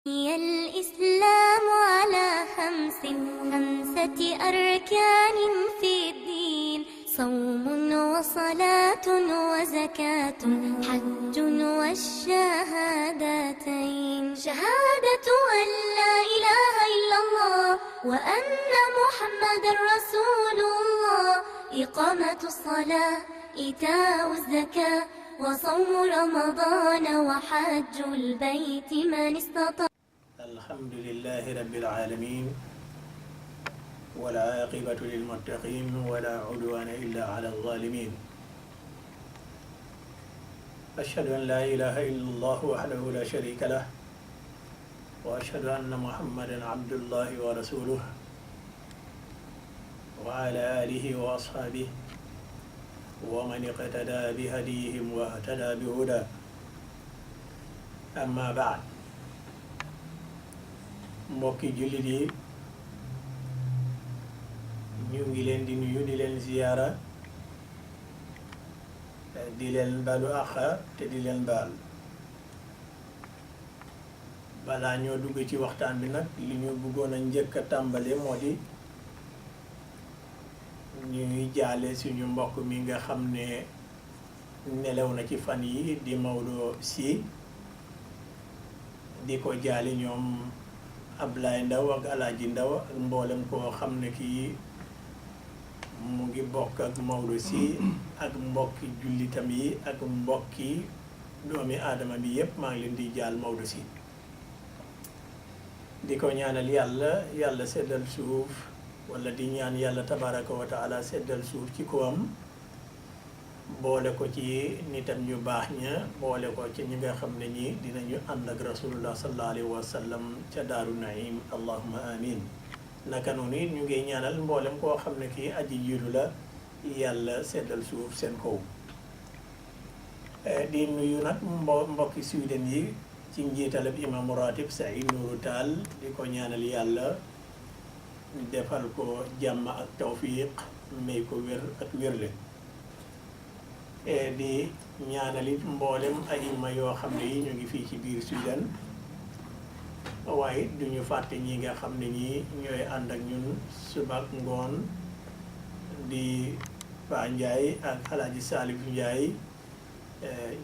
بني الإسلام على خمسة أركان في الدين: صوم وصلاة وزكاة حج والشهادتين. شهادة أن لا إله إلا الله وأن محمد رسول الله، إقامة الصلاة، إيتاء الزكاة، وصوم رمضان وحج البيت من استطاع. الحمد لله رب العالمين، والعاقبة للمتقين، ولا عدوان إلا على الظالمين. أشهد أن لا إله إلا الله وحده لا شريك له، وأشهد أن محمدا عبد الله ورسوله، وعلى آله وأصحابه ومن اقتدى بهديهم واهتدى بهداه. أما بعد، mbokki jullit yi ñu ngi leen di nuyu, di leen ziyaara, di leen balu àqa te di leen baal. balaa ñoo dugg ci waxtaan bi nag, li ñu bëggoon a njëkk a tàmbale moo di ñuy jaale suñu mbokk mi nga xam ne nelaw na ci fan yi di Maodo Sy. di ko jaale ñoom Ablaye Ndaw ak Alaaji Ndaw ak mboolem koo xam ne kii mu ngi bokk ak Maodo Sy ak mbokki jullitam yi ak mbokki doomi aadama bi yépp. maa ngi leen di jaal Maodo Sy, di ko ñaanal yàlla seddal suuf, wala di ñaan yàlla tabaraka wa taala seddal suuf ci kawam, boole ko ci nitam ñu baax ña, boole ko ci ñi nga xam ne ñi dinañu ànd ak rasulullah sallallahu alayhi wa sallam ca daaru naim. allahumma amin. naka noonu it ñu ngi ñaanal mboolem koo xam ne kii aji jiitu la, yàlla seddal suuf seen kaw. di nuyu nag mbokki Sweden yi ci njiitalab imaamu ratib Saïd Nourou Tall, di ko ñaanal yàlla defal ko jàmm ak tawfiq, may ko wér ak wérle. di ñaanalit mboolem ayima yoo xam ne yi ñu ngi fii ci biir Sudan, waaye duñu fàtte ñi nga xam ne ñi ñooy ànd ak ñun suba ak ngoon, di Paa Njaay ak Alaaji Salif Njaay.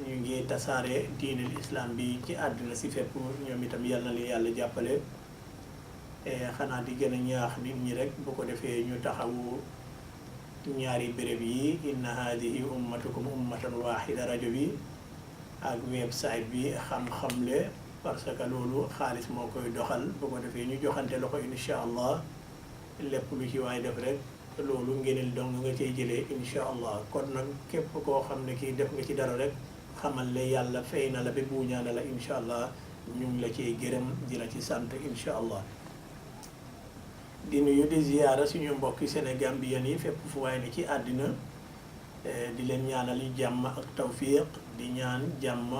ñu ngi tasaare diinul islam bi ci àddina si fépp, ñoom itam yal na leen yàlla jàppale. xanaa di gën a ñaax nit ñi rek, bu ko defee ñu taxawu ñaari béréb yi, inna hadihi ummatukum ummatan wahida rajo bi ak website bi xam-xamle, parce que loolu xaalis moo koy doxal. bu ko defee ñu joxante loxo insha allah, lépp lu ci waay def rek loolu ngeneel dong nga cay jëlee insha allah. kon nag képp koo xam ne kii def nga ci dara rek, xamal ne yàlla fay na la ba buuñaana la insha allah. ñu ngi la ciy gërëm, di la ci sant insha allah. di nuyu di ziyaara suñu mbokki sénégambien yi fépp fu waay ne ci àddina, di leen ñaanal jàmm ak tawfiq, di ñaan jàmm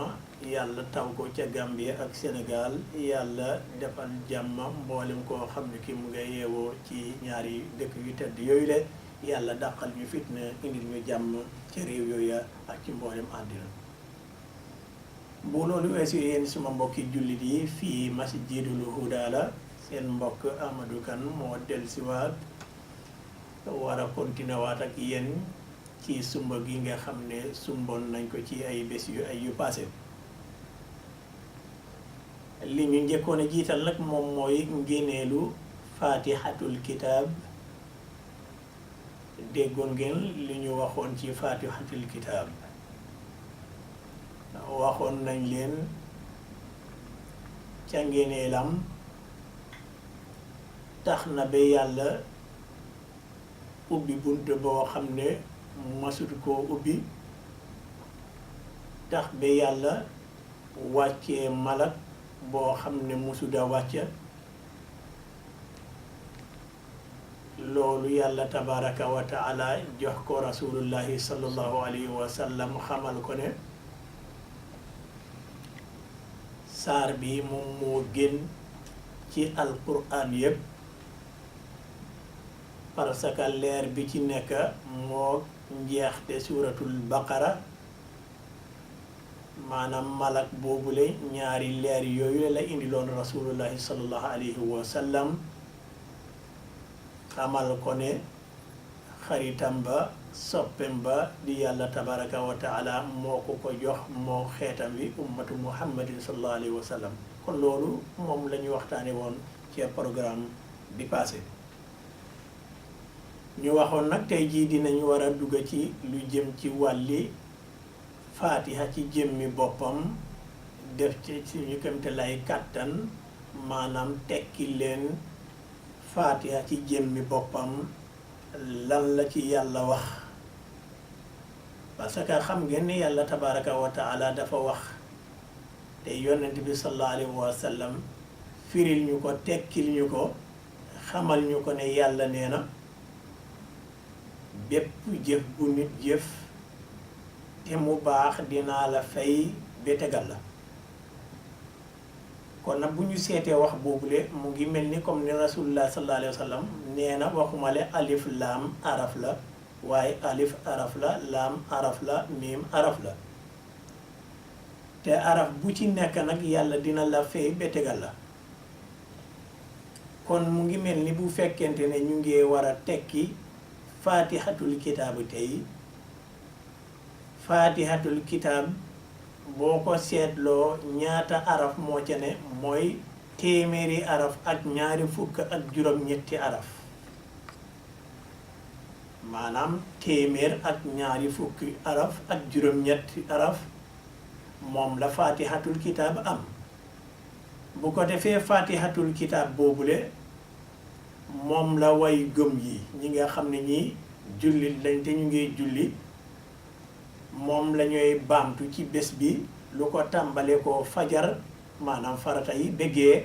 yàlla taw ko ca Gambie ak Sénégal. yàlla defal jàmm mboolem koo xam ne ki mu nga yeewoo ci ñaari dëkk yu tedd yooyu le. yàlla dàqal ñu fitna, indil ñu jàmm ca réew yooya ak ci mboolem àddina. bu loolu weesu, yéen suma mbokki jullit yi, fii Masjidul Huda la. seen mbokk Amadou Kane moo dellusiwaat, war a continuer waat ak yéen ci sumba gi nga xam ne sumboon nañ ko ci ay bés yu passé. li ñu njëkkoon a jiital nag moom mooy ngéneelu fatihatul kitab. déggoon ngeen li ñu waxoon ci fatihatul kitab. waxoon nañ leen ca ngéneelam, tax na ba yàlla ubbi bunt boo xam ne masut koo ubbi, tax ba yàlla wàccee malak boo xam ne musuda wàcca. loolu yàlla tabaraka wa taala jox ko rasulullahi sallallahu alayhi wa sallam, xamal ko ne saar bi moom moo gën ci alquran yépp, parce que leer bi ci nekk moo njeexte suuratul baqara maanaam malak boobule ñaari leer yooyu la indi loon rasulullahi sallallahu alayhi wa sallam xamal ko ne xaritam ba soppem ba di yàlla tabaraka wa taala moo ko jox moo xeetam wi ummatu muhammadin sallallahu alayhi wa sallam kon loolu moom la ñu waxtaane woon ci programme bi passé ñu waxoon nag tey jii dinañu war a dugg ci lu jëm ci wàlli faatiha ci jëmmi boppam def ci suñu kémte lay kàttan maanaam tekki leen faatiha ci jëmmi boppam lan la ci yàlla wax parce que xam ngeen ni yàlla tabaraka wa taala dafa wax te yonent bi sallallahu alayhi wa sallam firil ñu ko tekkil ñu ko xamal ñu ko ne yàlla nee na bépp jëf bu nit jëf te mu baax dinaa la fay ba tegal la kon nag bu ñu seetee wax boobule mu ngi mel ni comme ni rasulullah sallallahu alayhi wa sallam nee na waxumale alif laam araf la waaye alif araf la laam araf la miim araf la te araf bu ci nekk nag yàlla dina la fay ba tegal la kon mu ngi mel ni bu fekkente ne ñu ngi war a tekki faatihatul kitaab tey faatihatul kitaab boo ko seetloo ñaata araf moo ca ne mooy téeméeri araf ak ñaari fukk ak juróom-ñetti araf maanaam téeméer ak ñaari fukki araf ak juróom-ñetti araf moom la faatihatul kitaab am bu ko defee faatihatul kitaab boobule moom la way gëm yi ñi nga xam ne ñi jullit lañ te ñu ngi julli moom la ñuy baamtu ci bés bi lu ko tàmbale ko fajar maanaam farata yi bëggee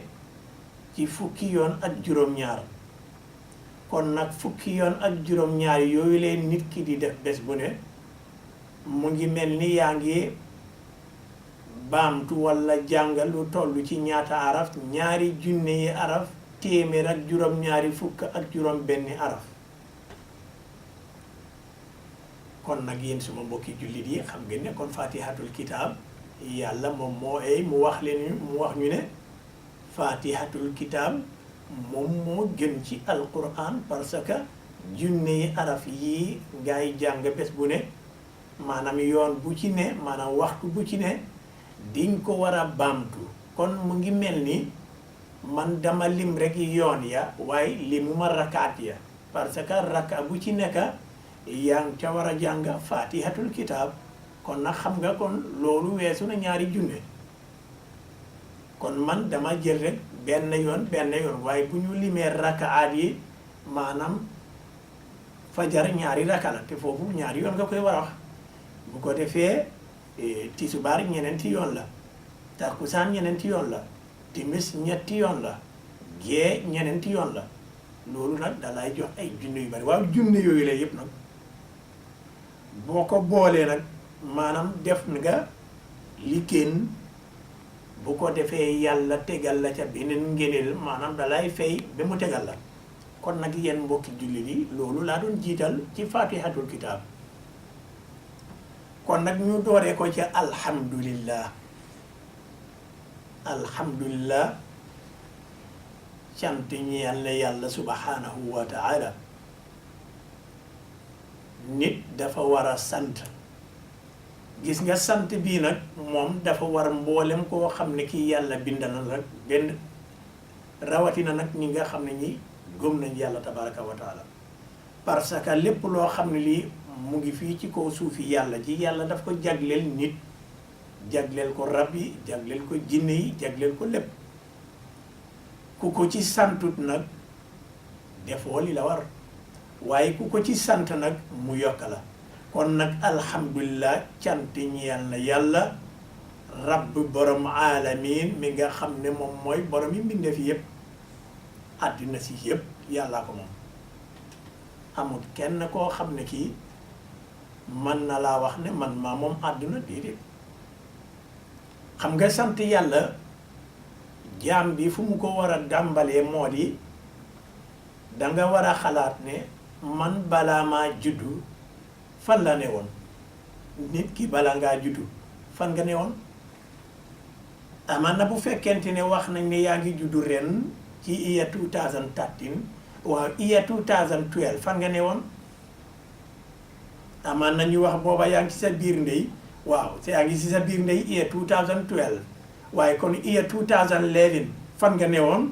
ci fukki yoon ak juróom-ñaar kon nag fukki yoon ak juróom-ñaar yooyu leen nit ki di def bés bu ne mu ngi mel ni yaa ngi baamtu walla jàngal lu toll ci ñaata araf ñaari junne yi araf téeméer ak juróom-ñaari fukk ak juróom benni araf kon nag yéen suma mbokki jullit yi xam ngeen ne kon fatihatul kitaab yàlla moom moo ay mu wax ñu ne fatihatul kitaab moom moo gën ci alquran parce que junne yi araf yii ngay jàng bés bu ne maanaam yoon bu ci ne maanaam waxtu bu ci ne diñ ko war a baamtu kon mu ngi mel ni man dama lim rek yoon ya waaye limuma rakaat ya parce que raka bu ci nekk yaa ngi ca war a jàng fatihatul kitaab kon nag xam nga kon loolu weesu na ñaari junne kon man dama jël rek benn yoon waaye bu ñu limee rakaat yi maanaam fajar ñaari raka la te foofu ñaari yoon nga koy war a wax bu ko defee tisubaar ñeneenti yoon la takkusaan ñeneenti yoon la timis ñetti yoon la gee ñeneenti yoon la loolu nag dalay jox ay junne yu bari waaw junne yooyu la yëpp nag boo ko boolee nag maanaam def nga li gën bu ko defee yàlla tegal la ca beneen ngëneel maanaam dalay fay ba mu tegal la kon nag yéen mbokki jullit yi loolu laa doon jiital ci fatihatul kitaab kon nag ñu dooree ko ca alhamdulillah cant ñeel na yàlla subhanahu wa taala nit dafa war a sant gis nga sant bii nag moom dafa war mboolem koo xam ne kii yàlla bind na rek benn rawatina nag ñi nga xam ne ñi gëm nañ yàlla tabaraka wa taala parce que lépp loo xam ne lii mu ngi fii ci kaw suufi yàlla ji yàlla daf ko jagleel nit jagleel ko rab yi jagleel ko jinne yi jagleel ko lépp ku ko ci santut nag defoo li la war waaye ku ko ci sant nag mu yokk la kon nag alhamdulillah cant ñeel na yàlla rabb borom alamin mi nga xam ne moom mooy borom yi mbindeef yëpp àddina si yëpp yàllaa ko moom amul kenn koo xam ne kii mën na laa wax ne man maa moom àdduna déedéet xam nga sant yàlla jaam bi fu mu ko war a dàmbalee moo di danga war a xalaat ne man balaa maa juddu fan la ne woon nit ki bala ngaa juddu fan nga ne woon amaan na bu fekkente ne wax nañ ne yaa ngi juddu ren ci year 2013 waaw year 2012 fan nga ne woon amaan na ñu wax booba yaa ngi ci sa biir ndey waaw te yaa ngi ci sa biir ndey year 2012 waaye kon year 2011 fan nga ne woon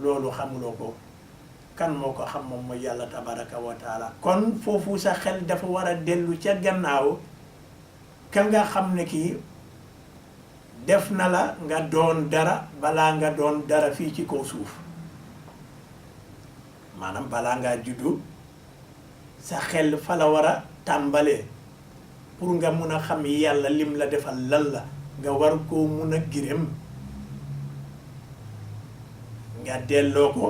loolu xamuloo ko kan moo ko xam moom mooy yàlla tabaraka wa taala kon foofu sa xel dafa war a dellu ca gannaaw ka nga xam ne kii def na la nga doon dara balaa nga doon dara fii ci kaw suuf maanaam balaa ngaa juddu sa xel fa la war a tàmbalee pour nga mun a xam yàlla lim la defal lan la nga war koo mun a gërëm nga delloo ko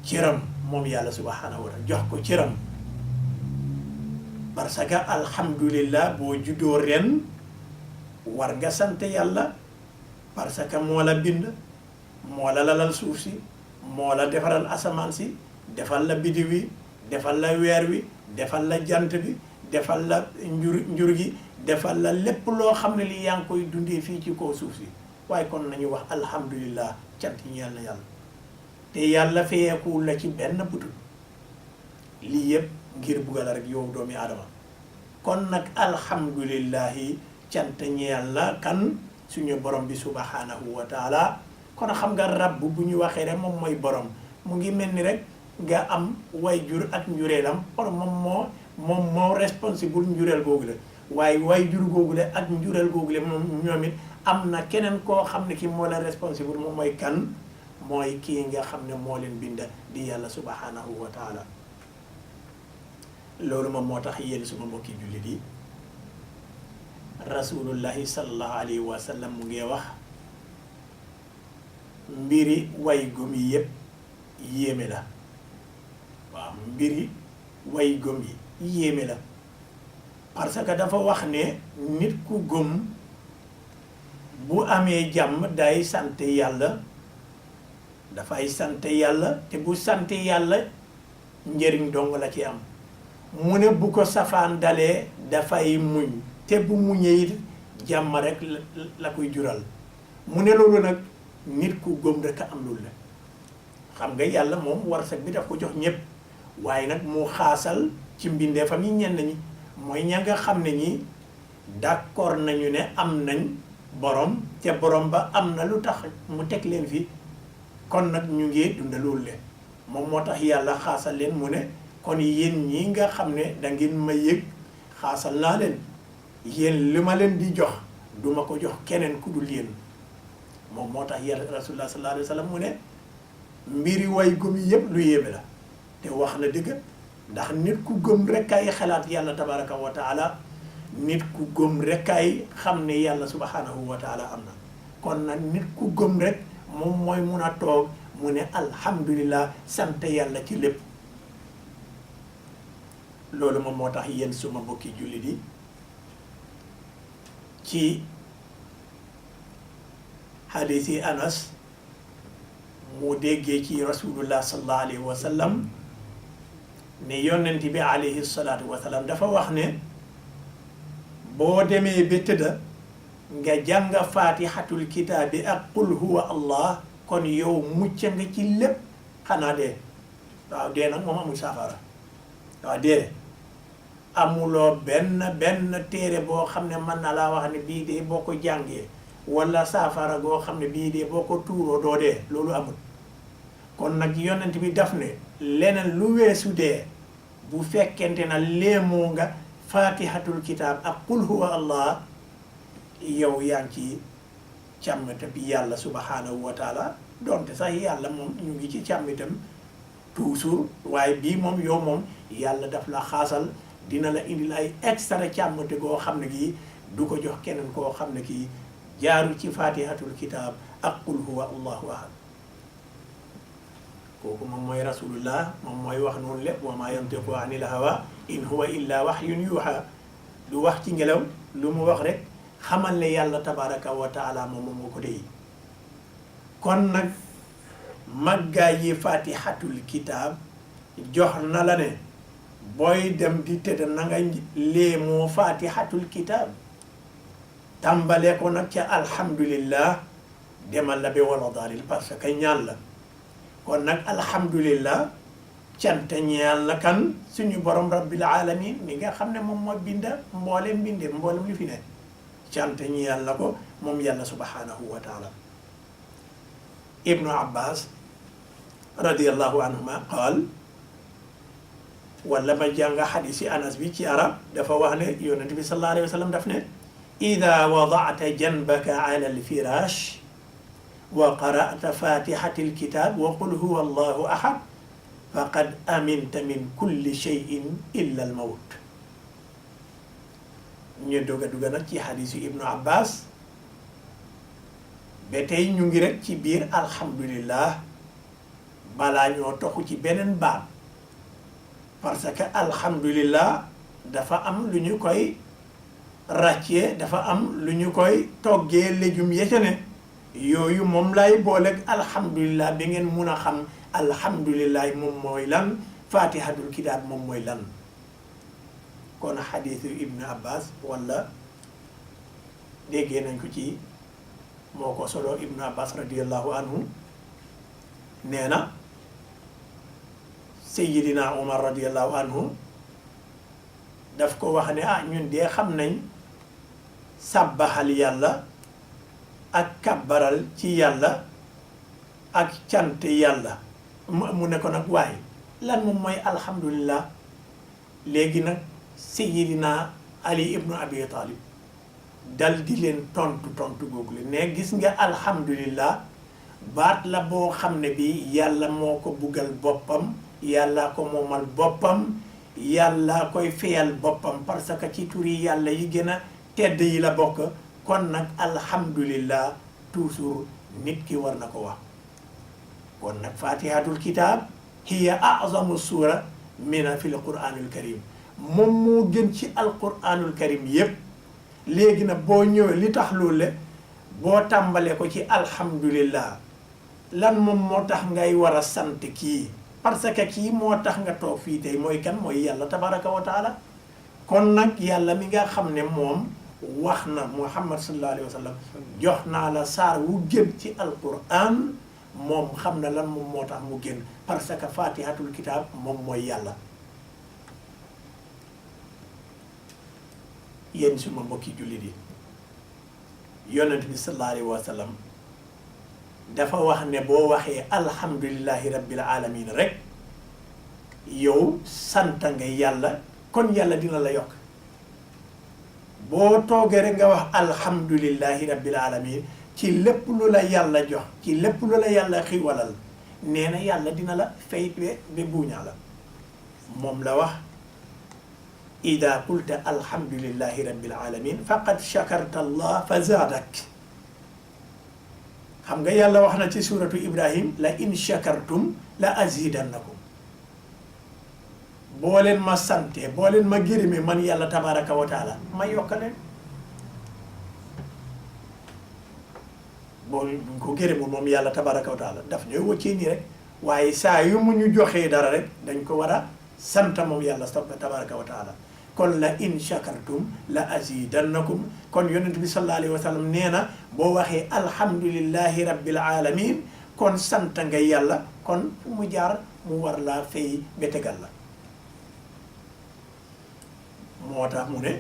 cëram moom yàlla subhanahu wa taala jox ko cëram parce que alhamdulillah boo juddoo ren war nga sant yàlla parce que moo la bind moo la lalal suuf si moo la defaral asamaan si defal la biddiw wi defal la weer wi defal la jant bi defal la njur gi defal la lépp loo xam ne li yaa ngi koy dundee fii ci kaw suuf si waaye kon nañu wax alhamdulillah cant yi ñeel na yàlla te yàlla feyeekuwul la ci benn butul lii yëpp ngir buggal rek yow doomi aadama kon nag alhamdulillahi cant ñeel la kan suñu borom bi subhanahu wa taala kon xam nga rabb bu ñu waxee rek moom mooy borom mu ngi mel ni rek nga am way jur ak njureelam or moom moo responsible njureel googu la waaye way jur googu la ak njureel googu la moom ñoom it am na keneen koo xam ne ki moo la responsible moom mooy kan mooy kii nga xam ne moo leen bind di yàlla subhanahu wa taala loolu moom moo tax yéen suma mbokki jullit yi rasulullahi sallallahu alayhi wa sallam mu ngi wax mbiri way gëm yi yëpp yéeme la waaw mbiri way gëm yi yéeme la parce que dafa wax ne nit ku gëm bu amee jàmm day sant yàlla dafay sant yàlla te bu sant yàlla njëriñ dong la ci am mu ne bu ko safaan dalee dafay muñ te bu muñee it jàmm rek la koy jural mu ne loolu nag nit ku gëm rek a am loolu la xam nga yàlla moom warsak bi daf ko jox ñëpp waaye nag mu xaasal ci mbindeefam yi ñenn ñi mooy ña nga xam ne ñi d'accord nañu ne am nañ borom te borom ba am na lu tax mu teg leen fi kon nag ñu ngi dunda loolu leen moom moo tax yàlla xaasal leen mu ne kon yéen ñi nga xam ne da ngeen ma yëg xaasal naa leen yéen li ma leen di jox duma ko jox keneen ku dul yéen moom moo tax yàlla rasulullah sallallahu alayhi wa sallam mu ne mbiri way gëm yi yëpp lu yéeme la te wax na dëgg ndax nit ku gëm rek ay xalaat yàlla tabaraka wa taala nit ku gëm rek ay xam ne yàlla subhanahu wa taala am na kon nag nit ku gëm rek moom mooy mun a toog mu ne alhamdulillah sant yàlla ci lépp loolu moom moo tax yéen suma mbokki jullit yi ci hadisi Anas mu déggee ci rasulullah sallallahu alayhi wa sallam ne yonent bi alayhi salaatu wa salaam dafa wax ne boo demee ba tëdda nga jàng faatihatul kitaabi ak qul huwa allah kon yow mucc nga ci lépp xanaa dee waaw dee nag moom amul saafara waaw dee amuloo benn téere boo xam ne mën na laa wax ne bii dee boo ko jàngee wala saafara goo xam ne bii dee boo ko tuuroo doo dee loolu amul kon nag yonent bi daf ne leneen lu weesu dee bu fekkente na léemoo nga faatihatul kitaab ak qul huwa allah yow yaa ngi ci càmmite bi yàlla subhanahu wa taala donte sax yàlla moom ñu ngi ci càmmitam toujours waaye bii moom yow moom yàlla daf la xaasal dina la indil ay extra càmmite goo xam ne gii du ko jox keneen koo xam ne kii jaarul ci fatihatul kitaab ak qul huwa allahu ahad kooku moom mooy rasulullah moom mooy wax noonu lépp wa maa yantiqu anil hawa in huwa illa wahyun yuha du wax ci ngelaw lu mu wax rek xamal ne yàlla tabaraka wa taala moom moo ko dey kon nag màggaay yi fatihatul kitaab jox na la ne booy dem di tëdd na nga léemoo fatihatul kitab tàmbalee ko nag ca alhamdulillah demal la bi wala daalil parce que ñaan la kon nag alhamdulillah cant ñeel na kan suñu borom rabbil alamin mi nga xam ne moom moo binda mboolem binde mboolem li fi ne cant ñeel na ko moom yàlla subhanahu wa taala ibnu abbas radiyallahu anhuma qaal wala ma jàng xadisi anas bi ci arab dafa wax ne yonent bi sallallahu alayhi wa sallam daf ne ida wadata janbaka ala alfirash wa qara'ta fatihati alkitab wa qul huwa allahu ahad faqad aminta min kulli shay'in illa almawt ñu doga nag ci xadisu ibnu abbas ba tey ñu ngi rek ci biir alhamdulillah balaa ñoo toxu ci beneen baat parce que alhamdulillah dafa am lu ñu koy ràccee dafa am lu ñu koy toggee légumes ya ca ne yooyu moom lay booleeg alhamdulillah bi ngeen mun a xam alhamdulillah moom mooy lan fatihatul kitab moom mooy lan kon xadiisu ibnu abbas wala déggee nañ ko ci moo ko solo ibnu abbas radiallahu anhu nee na Seyyidina Umar radiallahu anhu daf ko wax ne ñun dee xam nañ sàbbaxal yàlla ak kabbaral ci yàlla ak cant yàlla mu ne ko nag waaye lan moom mooy alhamdulillah léegi nag Seyyidina Ali ibnu Abi Talib dal di leen tontu googu le ne gis nga alhamdulillah baat la boo xam ne bi yàlla moo ko buggal boppam yàlla ko moomal boppam yàlla koy feyal boppam parce que ci turi yàlla yi gën a tedd yi la bokk kon nag alhamdulillah toujours nit ki war na ko wax kon nag fatihatul kitab hiya a'zamu sura mina fil qur'anil karim moom moo gën ci alquranul karim yépp léegi nag boo ñëwee li tax loolu le boo tàmbalee ko ci alhamdulillah lan moom moo tax ngay war a sant kii parce que kii moo tax nga toog fii tey mooy kan mooy yàlla tabaraka wa taala kon nag yàlla mi nga xam ne moom wax na muhammad sallallahu alayhi wa sallam jox naa la saar wu gën ci alquran moom xam na lan moom moo tax mu gën parce que fatihatul kitab moom mooy yàlla yéen suma mbokki jullit yi yonent bi sallallahu alayhi wa sallam dafa wax ne boo waxee alhamdulillahi rabbil alamin rek yow sant nga yàlla kon yàlla dina la yokk boo toogee rek nga wax alhamdulillahi rabbil alamin ci lépp lu la yàlla jox ci lépp lu la yàlla xiwalal nee na yàlla dina la fay be buuñaa la moom la wax ida qulta alhamdulillahi rabbil alamin faqad shakarta allah fa zaadak xam nga yàlla wax na ci suratu ibrahim la in shakartum la azidannakum boo leen ma sante boo leen ma gërëme man yàlla tabaraka wa taala ma yokka leen boo ko gërëmul moom yàlla tabaraka wa taala daf ñooy wëccee nii rek waaye saa yu mu ñu joxee dara rek dañ ko war a sant moom yàlla tabaraka wa taala kon la in shakartum la azidannakum kon yonent bi sallallahu alayhi wa sallam nee na boo waxee alhamdulillahi rabbil alamin kon sant nga yàlla kon fu mu jaar mu war laa fay betegal la moo tax mu ne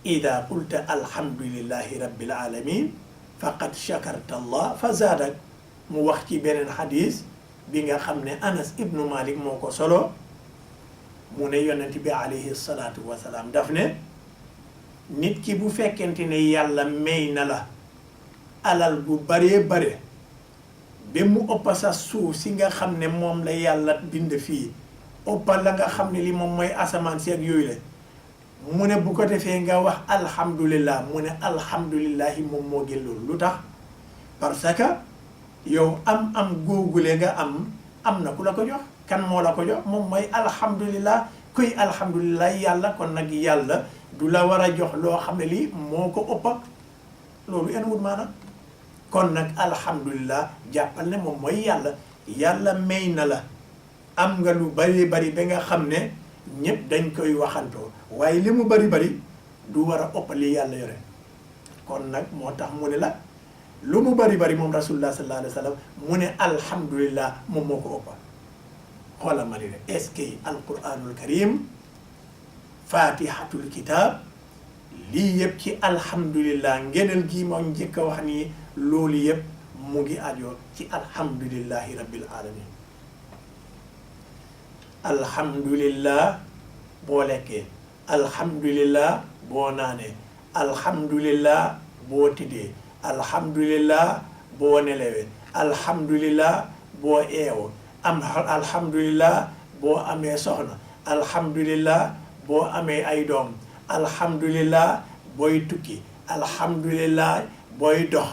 ida qulta alhamdulillahi rabbil alamin faqad shakarta allah fa zaadak mu wax ci beneen xadis bi nga xam ne anas ibnu malik moo ko solo mu ne yonent bi alayhi salaatu wasalaam daf ne nit ki bu fekkente ne yàlla may na la alal bu baree bare ba mu ëppa sa suuf si nga xam ne moom la yàlla bind fii ëppa la nga xam ne li moom mooy asamaan si ak yooyu la mu ne bu ko defee nga wax alhamdulillah mu ne alhamdulillahi moom moo gën loolu lu tax parce que yow am góogule nga am na ku la ko jox kan moo la ko jox moom mooy alhamdulillah kuy alhamdulillah yàlla kon nag yàlla du la war a jox loo xam ne lii moo ko ëppa loolu en wut maanaam kon nag alhamdulillah jàppal ne moom mooy yàlla may na la am nga lu bari bari ba nga xam ne ñëpp dañ koy waxantoo waaye li mu bari bari du war a ëpp li yàlla yore kon nag moo tax mu ne la lu mu bari bari moom rasulullah sallallahu alayhi wa sallam mu ne alhamdulillah moom moo ko ëppa xoolal ma ne est-ce que alquranul karim fatihatul kitab lii yëpp ci alhamdulillah ngeneel gii moo njëkk a wax nii loolu yëpp mu ngi ajoo ci alhamdulillahi rabbil alamin alhamdulillah boo lekkee alhamdulillah boo naanee alhamdulillah boo tiddee alhamdulillah boo nelewee alhamdulillah boo eewoo alhamdulillah boo amee soxna alhamdulillah boo amee ay doom alhamdulillah booy tukki alhamdulillah booy dox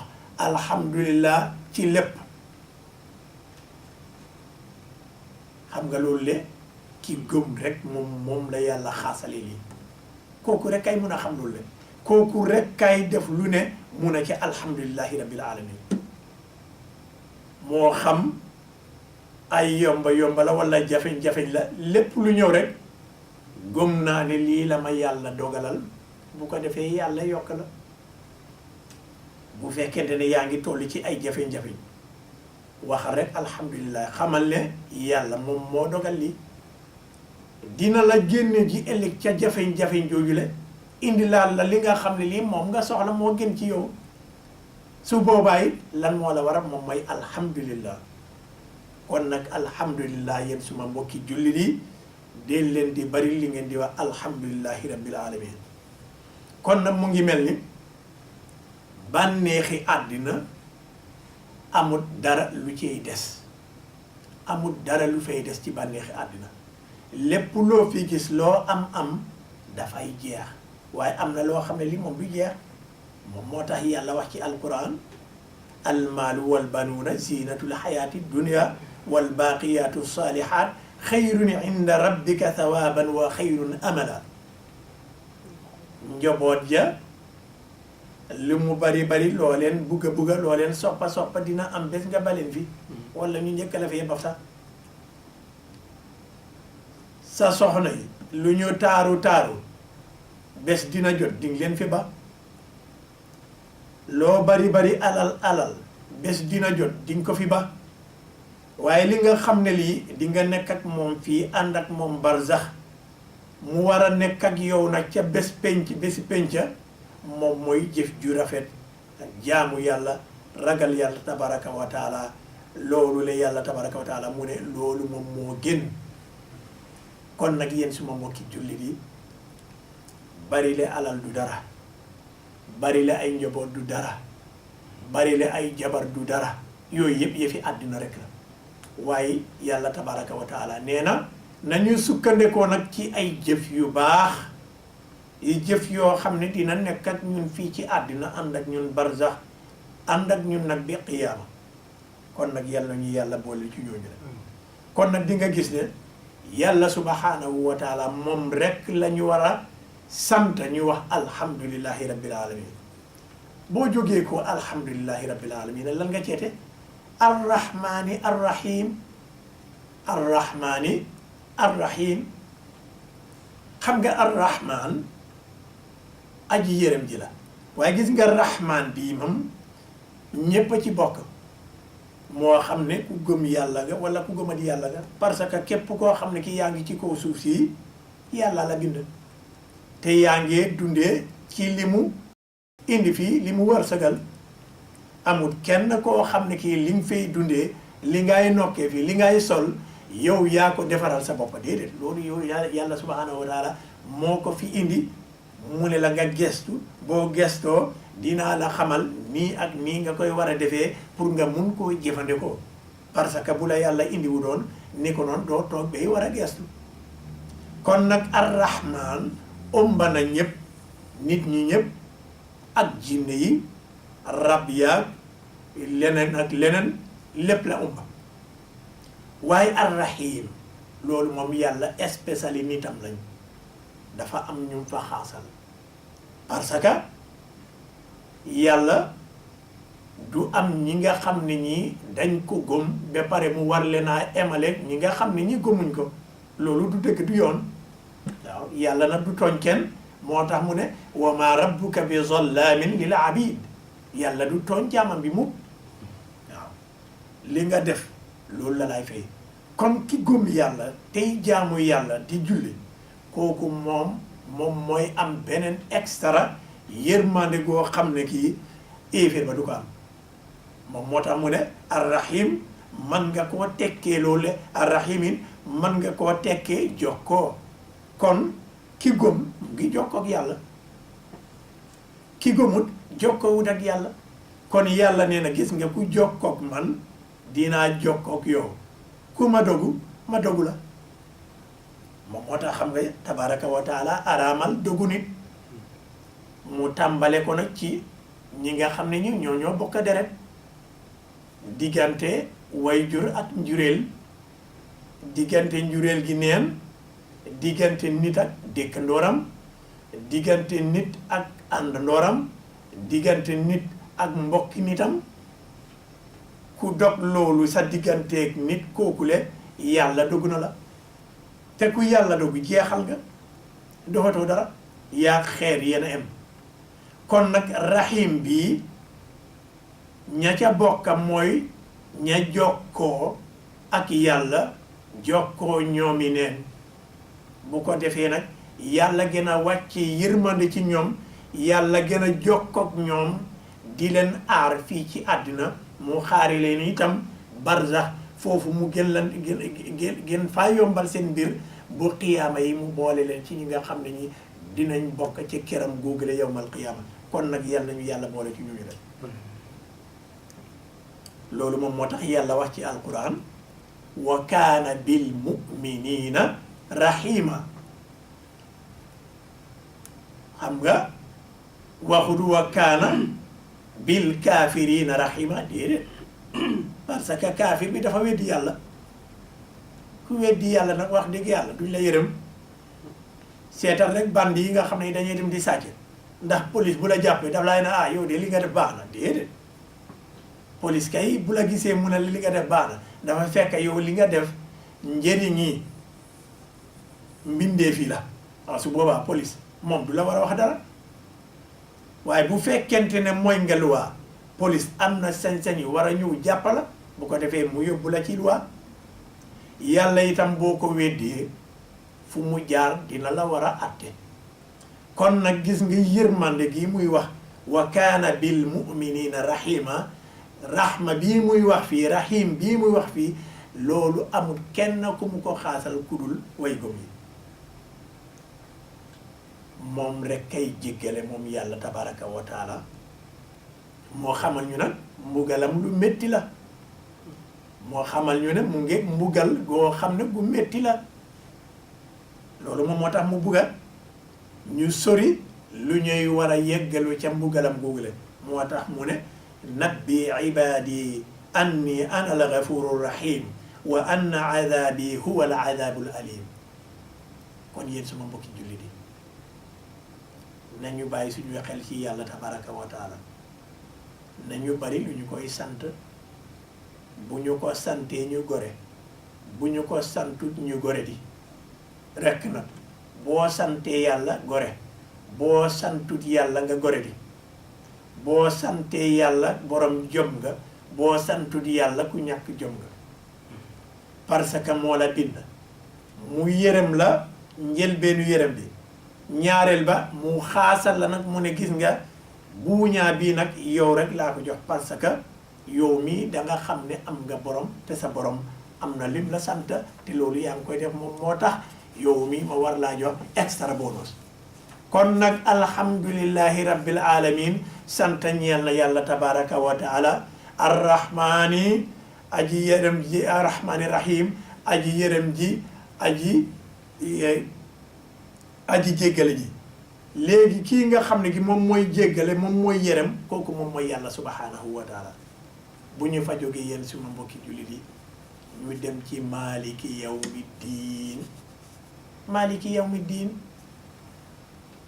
alhamdulillah ci lépp xam nga loolu le ki gëm rek moom la yàlla xaasale lii kooku rek kay mun a xam loolu le kooku rek kay def lu ne mun a ci alhamdulillahi rabbil alamin moo xam ay yomba la wala jafeñ-jafeñ la lépp lu ñëw rek gëm naa ne lii la ma yàlla dogalal bu ko defee yàlla yokk la bu fekkente ne yaa ngi toll ci ay jafeñ-jafeñ wax rek alhamdulilah xamal ne yàlla moom moo dogal lii dina la génne ji ëllëg ca jafeñ-jafeñ jooju le indi laal la li nga xam ne lii moom nga soxla moo gën ci yow su boobaa it lan moo la war a moom mooy alhamdulillah kon nag alhamdulillah yéen suma mbokki jullit yi dee leen di bari li ngeen di wax alhamdulillahi rabbil alamin kon nag mu ngi mel ni bànneexi àddina amul dara lu ciy des amul dara lu fay des ci bànneexi àddina lépp loo fi gis loo am dafay jeex waaye am na loo xam ne li moom du jeex moom moo tax yàlla wax ci alquran almaalu wal banuuna zinatul xayaati dunia wal baaqiyaatu saalihaat xayrun inda rabbika thawaaban wa xayrun amala njaboot ja li mu bari bari loo leen bugga loo leen soppa dina am bés nga baleen fi wala ñu njëkk la fi ba sax sa soxna yi lu ñu taaru bés dina jot dinga leen fi ba loo bari alal bés dina jot dinga ko fi ba waaye li nga xam ne lii di nga nekk ak moom fii ànd ak moom barzax mu war a nekk ak yow nag ca bési penca moom mooy jëf ju rafet ak jaamu yàlla ragal yàlla tabaraka wa taala loolu la yàlla tabaraka wa taala mu ne loolu moom moo gën kon nag yéen suma mbokki jullit yi bari le alal du dara bari le ay njaboot du dara bari le ay jabar du dara yooyu yëpp yëfi àddina rek la waaye yàlla tabaraka wa taala nee na nañu sukkandekoo nag ci ay jëf yu baax yi jëf yoo xam ne dina nekk ak ñun fii ci àddina ànd ak ñun barzax ànd ak ñun nag bi qiyaama kon nag yàlla ñu yàlla boole ci ñooñu rek kon nag di nga gis ne yàlla subhanahu wa taala moom rek la ñu war a sant ñu wax alhamdulillahi rabbil alamin boo jógee ko alhamdulillahi rabbil alamin lan nga ceete arrahmani arrahim arrahmani arrahim xam nga arrahman aji yërëm ji la waaye gis nga rahman bii moom ñépp a ci bokk moo xam ne ku gëm yàlla nga wala ku gëmat yàlla nga parce que képp koo xam ne ki yaa ngi ci kaw suuf si yàlla la bind te yaa ngi dundee ci li mu indi fii li mu wërsëgal amul kenn koo xam ne kii li nga fay dundee li ngay nokkee fii li ngay sol yow yaa ko defaral sa bopp déedéet loolu yow yàlla subhanahu wa taala moo ko fi indi mu ne la nga gestu boo gestoo dinaa la xamal nii ak nii nga koy war a defee pour nga mun koo jëfandikoo parce que bu la yàlla indiwu doon ni ko noonu doo toog bay war a gestu kon nag arrahman ëmba na ñëpp nit ñi ñëpp ak jinne yi rab yaag leneen ak leneen lépp la ëmba waaye arrahim loolu moom yàlla spéciali nitam lañ dafa am ñu fa xaasal parce que yàlla du am ñi nga xam ne ñi dañ ko gëm ba pare mu war leen a emaleeg ñi nga xam ne ñi gëmuñ ko loolu du dëgg du yoon waaw yàlla nag du tooñ kenn moo tax mu ne wa ma rabbuka bi zallamin lil abid yàlla du tooñ jaamam bi mu waaw li nga def loolu la lay fay kon ki gëm yàlla tey jaamu yàlla di julli kooku moom mooy am beneen extra yërmande goo xam ne kii éeféer ba du ko am moom moo tax mu ne arrahim man nga koo tekkee loolu le arrahimin man nga koo tekkee jokkoo kon ki gëm ngi jokkoo ak yàlla ki gëmut jokkoowut ak yàlla kon yàlla nee na gis nga ku jokkook man dinaa jokkook yow ku ma dogu ma dogu la moom moo tax xam nga tabaraka wa taala araamal dogu nit mu tàmbale ko nag ci ñi nga xam ne ñoo bokk deret diggante wayjur ak njureel diggante njureel gi neen diggante nit ak dëkkandooram diggante nit ak àndandooram diggante nit ak mbokki nitam ku dog loolu sa digganteeg nit kookule yàlla dogg na la te ku yàlla dogg jeexal nga doxatoo dara yaa xeer yéen a em kon nag rahim bi ña ca bokka mooy ña jokkoo ak yàlla jokkoo ñoomi neen bu ko defee nag yàlla gën a wàcce yërmande ci ñoom yàlla gën a jokkook ñoom di leen aar fii ci àddina mu xaari leen itam barzax foofu mu gën faa yombal seen mbir bu qiyaama yi mu boole leen ci ñi nga xam ne ñi dinañ bokk ci këram googule yowmal qiyaama kon nag yal nañu yàlla boole ci ñooñu rek loolu moom moo tax yàlla wax ci alquran wa kaana bil muminina rahima xam nga waxut wa kaana bil kaafirina rahima déedéet parce que kaafir bi dafa weddi yàlla ku weddi yàlla nag wax dëgg yàlla duñ la yërëm seetal rek band yi nga xam ne dañuy dem di sàcc ndax police bu la jàppee daf lay ne yow de li nga def baax na déedéet police kay bu la gisee mu ne li nga def baax na dafa fekk yow li nga def njëriñi mbindee fii la su boobaa police moom du la war a wax dara waaye bu fekkente ne mooy nga luwaa police am na sañ-sañ yu war a ñëw jàppala bu ko defee mu yóbbu la ci luwaa yàlla itam boo ko weddee fu mu jaar dina la war a atte kon nag gis nga yërmande gi muy wax wa kaana bil muminina rahima rahma bii muy wax fii rahim bii muy wax fii loolu amul kenn ku mu ko xaasal kudul way gëm yi moom rek kay jéggale moom yàlla tabaraka wa taala moo xamal ñu nag mbugalam lu métti la moo xamal ñu ne mu ngi mbugal goo xam ne gu métti la loolu moom moo tax mu bugga ñu sori lu ñuy war a yeggalu ca mbugalam googule moo tax mu ne nabbi ibadi anni ana al-ghafuru rahim wa anna adabi huwa al-adabul alim kon yéen suma mbokki julli di nañu bàyyi suñu xel ci yàlla tabaraka wa taala nañu bari lu ñu koy sant bu ñu ko santee ñu gore bu ñu ko santut ñu gore di rekk nag boo santee yàlla gore boo santut yàlla nga gore di boo santee yàlla borom jom nga boo santut yàlla ku ñàkk jom nga parce que moo la bind mu yërëm la njëlbeenu yërëm bi ñaareel ba mu xaasal la nag mu ne gis nga buuñaa bii nag yow rek laa ko jox parce que yow mii da nga xam ne am nga borom te sa borom am na lim la sant te loolu yaa ngi koy def moom moo tax yow mii ma war laa jox extra bonus kon nag alhamdulillahi rabbil alamin sant ñeel na yàlla tabaraka wa taala arrahmani aji yërëm ji arrahmani rahim aji yërëm ji aji jéggale ji léegi kii nga xam ne gi moom mooy jéggale moom mooy yërëm kooku moom mooy yàlla subhanahu wa taala bu ñu fa jógee yéen suma mbokki jullit yi ñu dem ci maliki yawmi diin maliki yawmi diin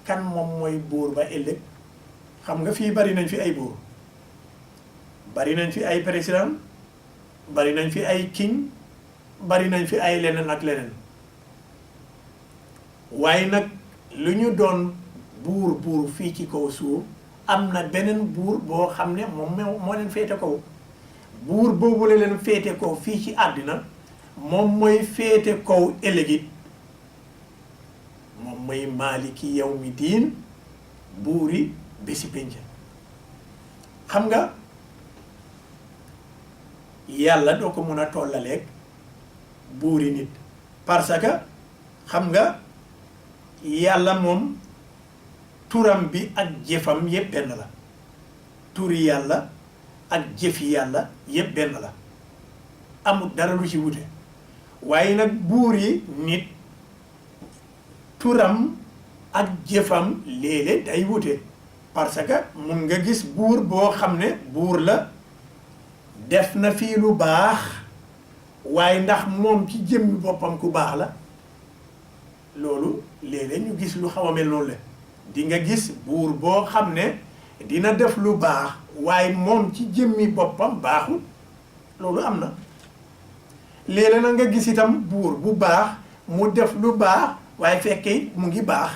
kan moom mooy buur ba ëllëg xam nga fii bari nañ fi ay buur bari nañ fi ay président bari nañ fi ay king bari nañ fi ay leneen ak leneen waaye nag lu ñu doon buur fii ci kaw suuf am na beneen buur boo xam ne moom moo leen féete kaw buur boobu la leen féete kaw fii ci àddina moom mooy féete kaw ëllëgit moom mooy maaliki yawmi diin buuri bési pénc xam nga yàlla doo ko mun a tollaleeg buuri nit parce que xam nga yàlla moom turam bi ak jëfam yépp benn la turi yàlla ak jëfi yàlla yépp benn la amul dara lu ci wute waaye nag buur yi nit turam ak jëfam léeg-léeg day wute parce que mun nga gis buur boo xam ne buur la def na fii lu baax waaye ndax moom ci jëmmi boppam ku baax la loolu léeg-léeg ñu gis lu xaw a mel noonu la di nga gis buur boo xam ne dina def lu baax waaye moom ci jëmmi boppam baaxul loolu am na léeg-léeg na nga gis itam buur bu baax mu def lu baax waaye fekkee mu ngi baax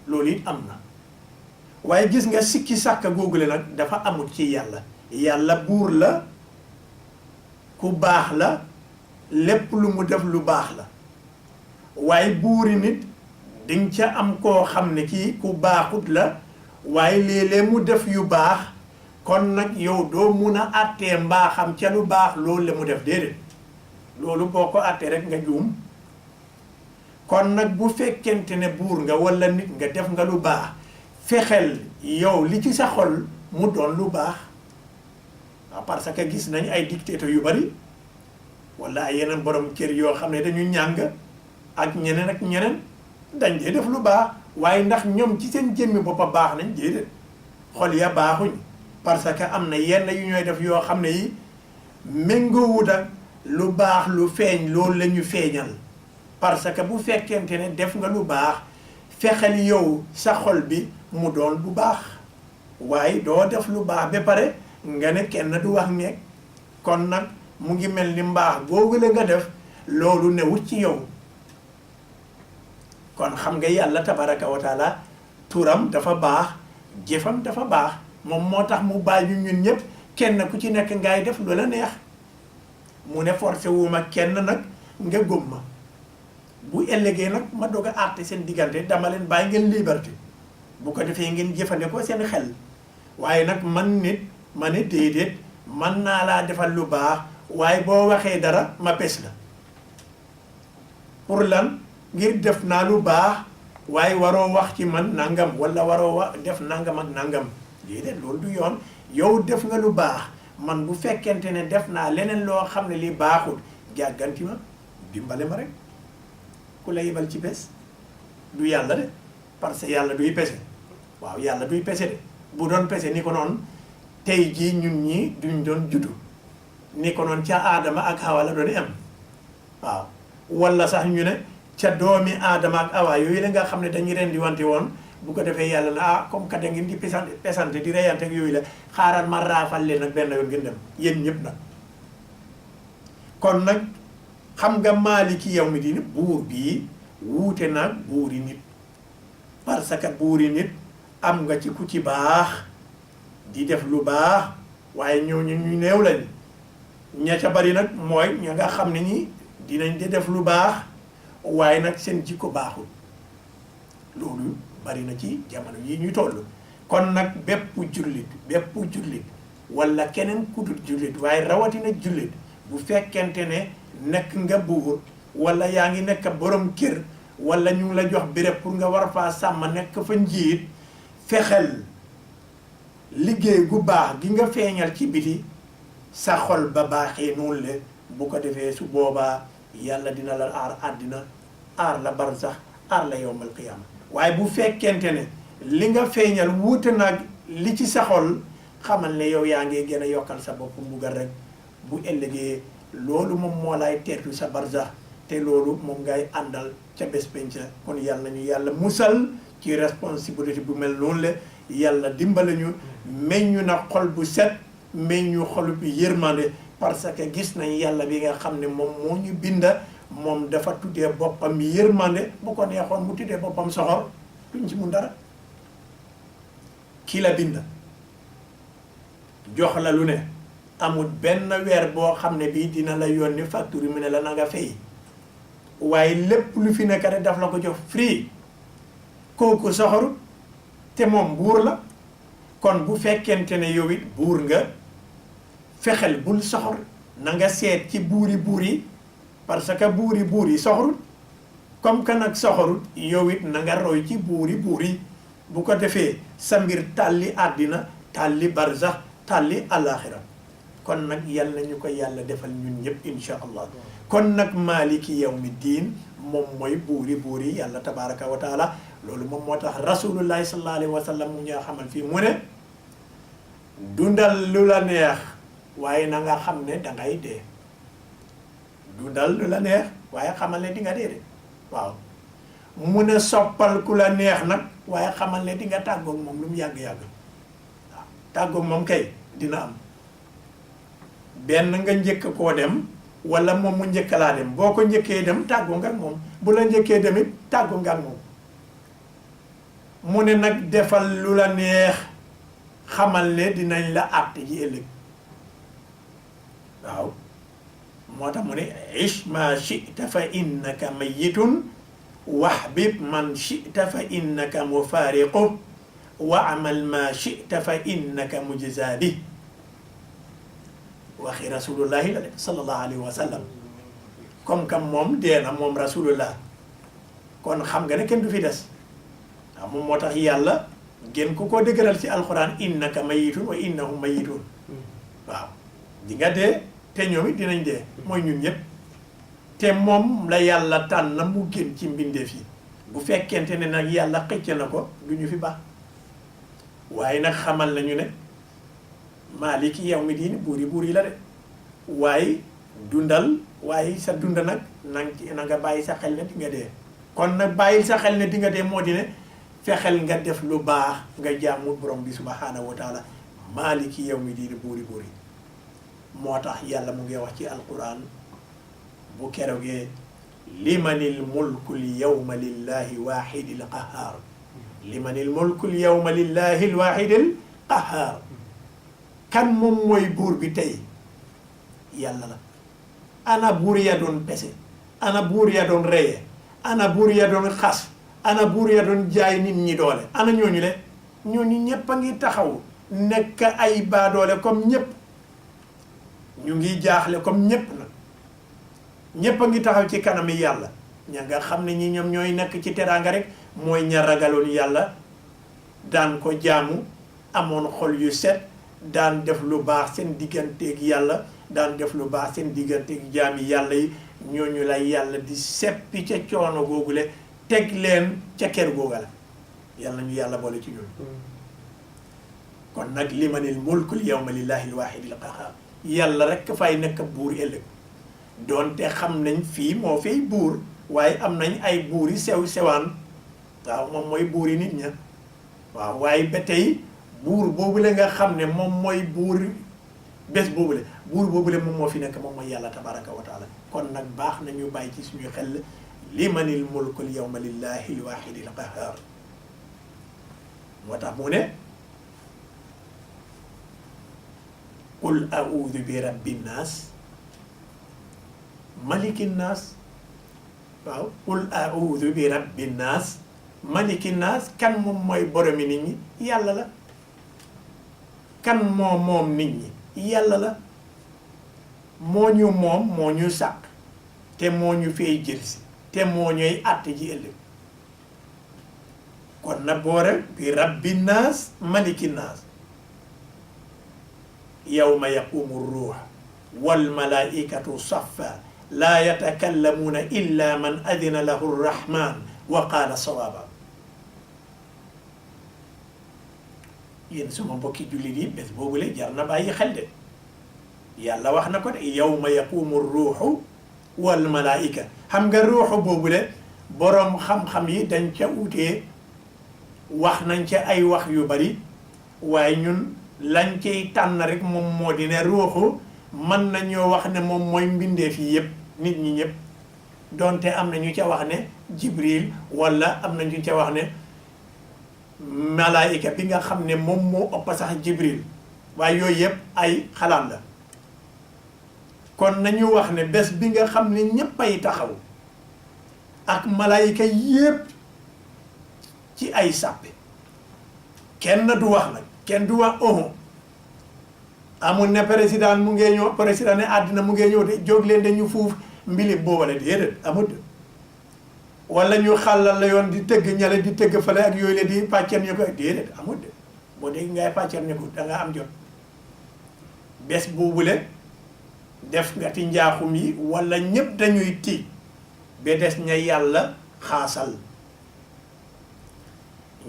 loolu it am na waaye gis nga sikki sàkka googule nag dafa amut ci yàlla yàlla buur la ku baax la lépp lu mu def lu baax la waaye buuri nit dinga ca am koo xam ne kii ku baaxut la waaye léeg-léeg mu def yu baax kon nag yow doo mun a àttee mbaaxam ca lu baax loolu la mu def déedéet loolu boo ko àttee rek nga juum kon nag bu fekkente ne buur nga walla nit nga def nga lu baax fexeel yow li ci sa xol mu doon lu baax waaw parce que gis nañ ay dictateur yu bari walla ay yeneen borom kër yoo xam ne dañu ñàng ak ñeneen dañ dee def lu baax waaye ndax ñoom ci seen jëmmi boppa baax nañ déedéet xol ya baaxuñ parce que am na yenn yu ñooy def yoo xam ne yi méngoowut ak lu baax lu feeñ loolu la ñu feeñal parce que bu fekkente ne def nga lu baax fexeel yow sa xol bi mu doon bu baax waaye doo def lu baax ba pare nga ne kenn du wax nekk kon nag mu ngi mel ni mbaax googu la nga def loolu newut ci yow kon xam nga yàlla tabaraka wa taala turam dafa baax jëfam dafa baax moom moo tax mu bàyyi ñun ñëpp kenn ku ci nekk ngay def lu la neex mu ne forcé wu ma kenn nag nga gëm ma bu ëllëgee nag ma doog a àtte seen diggante dama leen bàyyi ngeen liberté bu ko defee ngeen jëfandikoo seen xel waaye nag man nit ma ne déedéet man naa laa defal lu baax waaye boo waxee dara ma pes la pour lan ngir def naa lu baax waaye waroo wax ci man nangam walla waroo wax def nangam ak nangam déedéet loolu du yoon yow def nga lu baax man bu fekkente ne def naa leneen loo xam ne li baaxul gàgganti ma dimbale ma rek ku la yebal ci pes du yàlla de parce que yàlla duy pese waaw yàlla duy pese de bu doon pese ni ko noonu tey jii ñun ñi duñ doon juddu ni ko noonu ca aadama ak Hawa la doon am waaw walla sax ñu ne ca doomi aadama ak Hawa yooyu la nga xam ne dañuy ren di wante woon bu ko defee yàlla na comme que da ngeen di pesante di reyante ak yooyu la xaaral ma raafal leen nag benn yoon ngeen dem yéen ñëpp nag kon nag xam nga maaliki yawmi diin buur bii wuute nag buuri nit parce que buuri nit am nga ci ku ci baax di def lu baax waaye ñooñu ñu néew lañ ña ca bari nag mooy ña nga xam ne ñi dinañ di def lu baax waaye nag seen jikko baaxul loolu bari na ci jamono yi ñuy toll kon nag bépp jullit walla keneen ku dul jullit waaye rawatina jullit bu fekkente ne nekk nga buur walla yaa ngi nekk borom kër walla ñu ngi la jox béréb pour nga war faa sàmm nekk fa njiit fexeel liggéey gu baax gi nga feeñal ci biti sa xol ba baaxee noonu le bu ko defee su boobaa yàlla dina la aar àddina aar la barsax aar la yowmal qiyaama waaye bu fekkente ne li nga feeñal wuute nag li ci sa xol xamal ne yow yaa ngi gën a yokkal sa bopp mbugal rek bu ëllëgee loolu moom moo lay teetu sa barsax te loolu moom ngay àndal ca bés penc kon yàlla nañu yàlla musal ci responsabilité bu mel noonu la yàlla dimbale ñu meññu na xol bu set may ñu xolub yërmande parce que gis nañ yàlla bi nga xam ne moom moo ñu binda moom dafa tuddee boppam yërmande bu ko neexoon mu tuddee boppam soxor duñ ci mun dara ki la binda jox la lu ne amul benn weer boo xam ne bii dina la yónni facture mu ne la na nga fay waaye lépp lu fi nekk rek daf la ko jox free kooku soxoru te moom buur la kon bu fekkente ne yow it buur nga fexel bul soxor na nga seet ci buur yi parce que buur yi soxorut comme que nag soxorut yow it na nga roy ci buur yi bu ko defee sa mbir tàlli àddina tàlli barzax tàlli alaxira kon nag yal na ñu ko yàlla defal ñun ñëpp insha allah kon nag maliki yawmi diin moom mooy buur yi yàlla tabaraka wa taala loolu moom moo tax rasulullahi sallallahu alayhi wa sallam mu ñaa xamal fii mu ne dundal lu la neex waaye na nga xam ne dangay dee dundal lu la neex waaye xamal ne di nga dee de waaw mu ne soppal ku la neex nag waaye xamal ne di nga tàggoog moom lu mu yàgg-yàgg waaw tàggoog moom kay dina am benn nga njëkk koo dem wala moom mu njëkk laa dem boo ko njëkkee dem tàggoo nga ak moom bu la njëkkee dem it tàggoo nga ak moom mu ne nag defal lu la neex xamal ne dinañ la àtte ji ëllëg waaw moo tax mu ne ish ma shi'ta fa innaka mayyitun wahbib man shi'ta fa innaka mufariqu wa amal ma shi'ta fa innaka mujza bi waxi rasulullahi la de sallallahu alayhi wa sallam comme que moom dee na moom rasulullah kon xam nga ne kenn du fi des waaw moom moo tax yàlla gën ko koo dëgëral ci alxuraan innaka mayitun wa innahum mayitun waaw di nga dee te ñoom it dinañ dee mooy ñun ñëpp te moom la yàlla tànn mu gën ci mbindeef yi bu fekkente ne nag yàlla xëcc na ko du ñu fi baax waaye nag xamal nañu ne maaliki yawmi diin buur yi la de waaye dundal waaye sa dund nag na nga bàyyi sa xel ne di nga dee kon nag bàyyil sa xel ne di nga dee moo di ne fexel nga def lu baax nga jaamu borom bi subhanahu wa taala maaliki yawmi diin buur yi moo tax yàlla mu ngi wax ci alquran bu keroogee limanil mulkul yawma lillahi wahidil qahar limanil mulkul yawma lillahi alwahidil qahar kan moom mooy buur bi tey yàlla la ana buur ya doon pese ana buur ya doon reye ana buur ya doon xas ana buur ya doon jaay nit ñi doole ana ñooñu le ñooñu ñëpp a ngi taxaw nekk ay baadoole comme ñëpp ñu ngi jaaxle comme ñëpp nag ñëpp a ngi taxaw ci kanami yàlla ña nga xam ne ñi ñoom ñooy nekk ci teraanga rek mooy ña ragaloon yàlla daan ko jaamu amoon xol yu set daan def lu baax seen digganteeg yàlla daan def lu baax seen digganteeg jaami yàlla yi ñooñu lay yàlla di seppi ca coono googule teg leen ca kër googa la yàlla ñu yàlla boole ci ñun kon nag limanil mulkul yawma lillahi alwahidil qahhar yàlla rek fay nekk buur ëllëg doonte xam nañ fii moo fay buur waaye am nañ ay buur yi sew sewaan waaw moom mooy buur yi nit ña waaw waaye ba tey buur boobule nga xam ne moom mooy buur bés boobule buur boobule moom moo fi nekk moom mooy yàlla tabaraka wa taala kon nag baax na ñu bàyyi ci suñu xel limanil mulkul yawma lillahi alwahidil qahhar moo tax mu ne qul a'udhu bi rabbin nas malikin nas waaw qul a'udhu bi rabbin nas malikin nas kan moom mooy boromi nit ñi yàlla la kan moom nit ñi yàlla la moo ñu moom moo ñu sàkk te moo ñu fay jëlsi te moo ñuy àtte ji ëllëg kon na boore bi rabbin nas malikin nas yawma yaqumu ruux wal malaikatu saffa laa yatakallamuuna illa man adina lahu rrahman wa qaala sawaaba yéen suma mbokki jullit yi bés boobule jar na bàyyi xel de yàlla wax na ko de yawma yaqumu ruuxu wal malaika xam nga ruuxu boobule boroom xam-xam yi dañ ca utee wax nañ ca ay wax yu bari waaye ñun lañ ciy tànn rek moom moo di ne ruuxu mën nañoo wax ne moom mooy mbindeef yi yëpp nit ñi ñëpp donte am na ñu ca wax ne Jibril wala am na ñu ca wax ne malaayika bi nga xam ne moom moo ëpp sax Jibril waaye yooyu yëpp ay xalaat la kon nañu wax ne bés bi nga xam ne ñëpp ay taxaw ak malaayika yëpp ci ay sàppe kenn du wax nag kenn du wax amul ne président mu ngee ñëw président ne àddina mu ngee ñëw de jóg leen de ñu fuuf mbili boobale déedéet amut wala ñu xàllal la yoon di tëgg ñale di tëgg fale ak yooyu la di pàccen ñu ko déedéet amut de boo dégg ngay pàccen ñu ko da nga am jot bés boobule def nga ti njaaxum yi wala ñëpp dañuy tiit ba des ña yàlla xaasal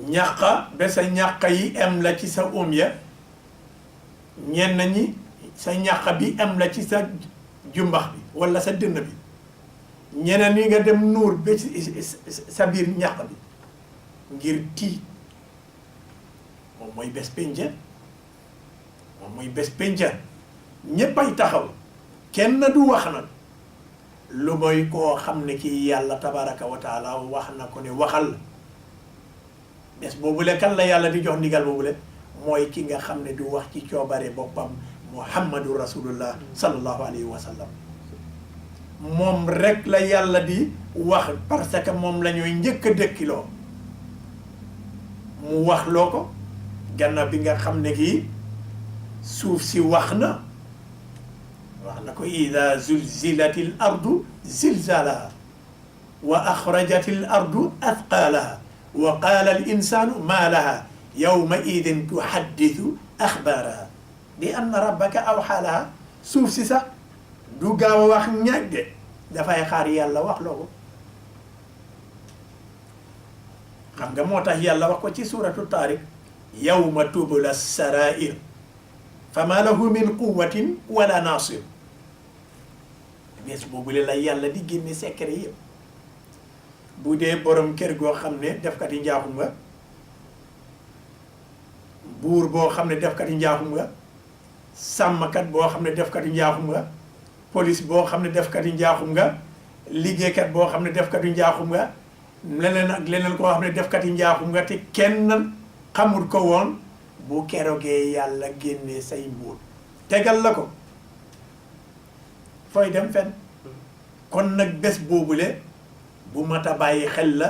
ñàqa ba sa ñàqa yi em la ci sa ya ñenn ñi sa ñàqa bi em la ci sa jumbax bi wala sa dënn bi ñeneen ñi nga dem nuur ba sa biir ñàq bi ngir tiit moom mooy bés pénca moom mooy bés pénca ñéppay taxaw kenn du wax nag lu mooy koo xam ne kii yàlla tabaraka wa taala wax na ko ne waxal bés boobule kan la yàlla di jox ndigal boobule mooy ki nga xam ne du wax ci coobare boppam muhammadu rasulullah sallallahu alayhi wa sallam moom rek la yàlla di wax parce que moom la ñuy njëkk a dëkkiloo mu wax loo ko gannaaw bi nga xam ne kii suuf si wax na ko ida zulzilatil ardu zilzalaha wa axrajatil ardu athqalaha wa qaala al insanu ma laha yawma idin tuhaddithu axbaaraha bi anna rabbaka awxaa laha suuf si sax du gaaw a wax ñaag de dafay xaar yàlla wax loo ko xam nga moo tax yàlla wax ko ci suratu taariq yawma tubla sarair fama lahu min quwatin wala nasir bés boobule la yàlla di génne secret yëpp bu dee borom kër goo xam ne defkati njaaxum nga buur boo xam ne defkati njaaxum nga sàmmkat boo xam ne defkati njaaxum nga police boo xam ne defkati njaaxum nga liggéeykat boo xam ne defkati njaaxum nga leneen ak leneen koo xam ne defkati njaaxum nga te kenn xamul ko woon bu kerogee yàlla génnee say mbuur tegal la ko fooy dem fen kon nag bés boobule bu mat a bàyyi xel la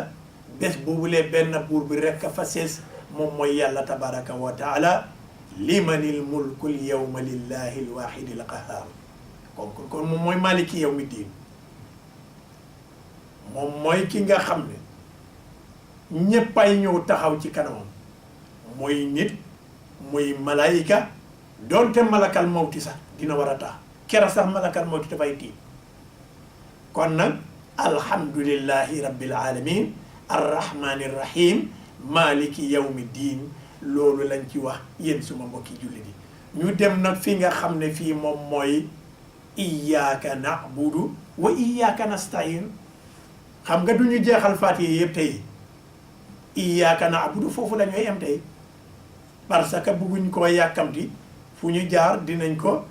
bés boobule benn buur bi rekk fa sees moom mooy yàlla tabaraka wa taala limanil mulkul yawma lillahi alwahidi alqahar kon moom mooy maliki yawmi diin moom mooy ki nga xam ne ñéppay ñëw taxaw ci kanamam muy nit muy malaayika doonte malakal mawti sax dina war a tax kera sax malakal mawti dafay tiit kon nag alhamdulillahi rabbil alamin arrahmani rahim maliki yawmi diin loolu lañ ci wax yéen suma mbokki jullit yi ñu dem nag fi nga xam ne fii moom mooy iyyaka na'budu wa iyyaka nasta'in xam nga duñu jeexal Faatiha yëpp tey iyyaka na'budu foofu la ñuy am tey parce que bëgguñ koo yàkkamti fu ñu jaar dinañ ko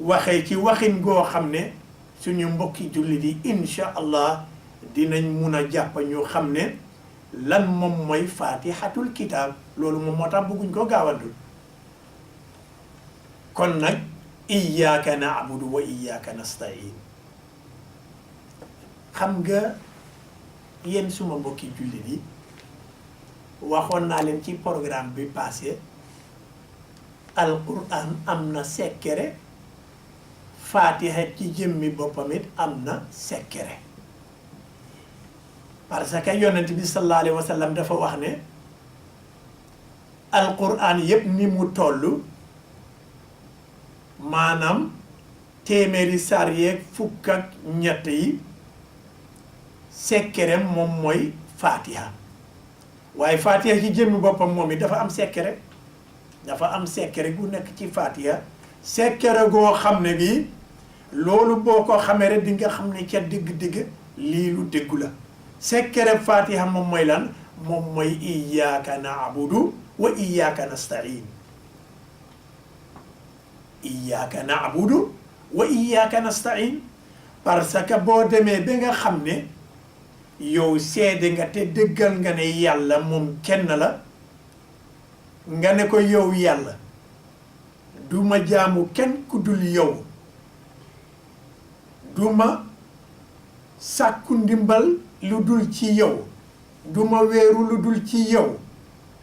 waxee ci waxin goo xam ne suñu mbokki jullit yi insha allah dinañ mun a jàpp ñu xam ne lan moom mooy faatihatul kitaab loolu moom moo tax bëgguñ ko gaawantul kon nag iyyaka na'budu wa iyyaka nasta'in xam nga yéen suma mbokki jullit yi waxoon naa leen ci programme bi passé alquran am na sekkere faatiha ci jëmmi boppam it am na sekkere parce que yonent bi sallallahu alayhi wa sallam dafa wax ne alquran yépp ni mu toll maanaam téeméeri saar yeeg fukk ak ñett yi sekkerem moom mooy faatiha waaye faatiha ci jëmmi boppam moom it dafa am sekkere dafa am sekkere gu nekk ci faatiha sekkere goo xam ne bii loolu boo ko xamee rek di nga xam ne ca digg-digg lii lu déggu la sekkere faatiha moom mooy lan moom mooy iyyaka na'budu wa iyyaka nasta'in iyyaka na'budu wa iyyaka nasta'in parce que boo demee ba nga xam ne yow seede nga te dëggal nga ne yàlla moom kenn la nga ne ko yow yàlla duma jaamu kenn ku dul yow duma sàkku ndimbal lu dul ci yow duma weeru lu dul ci yow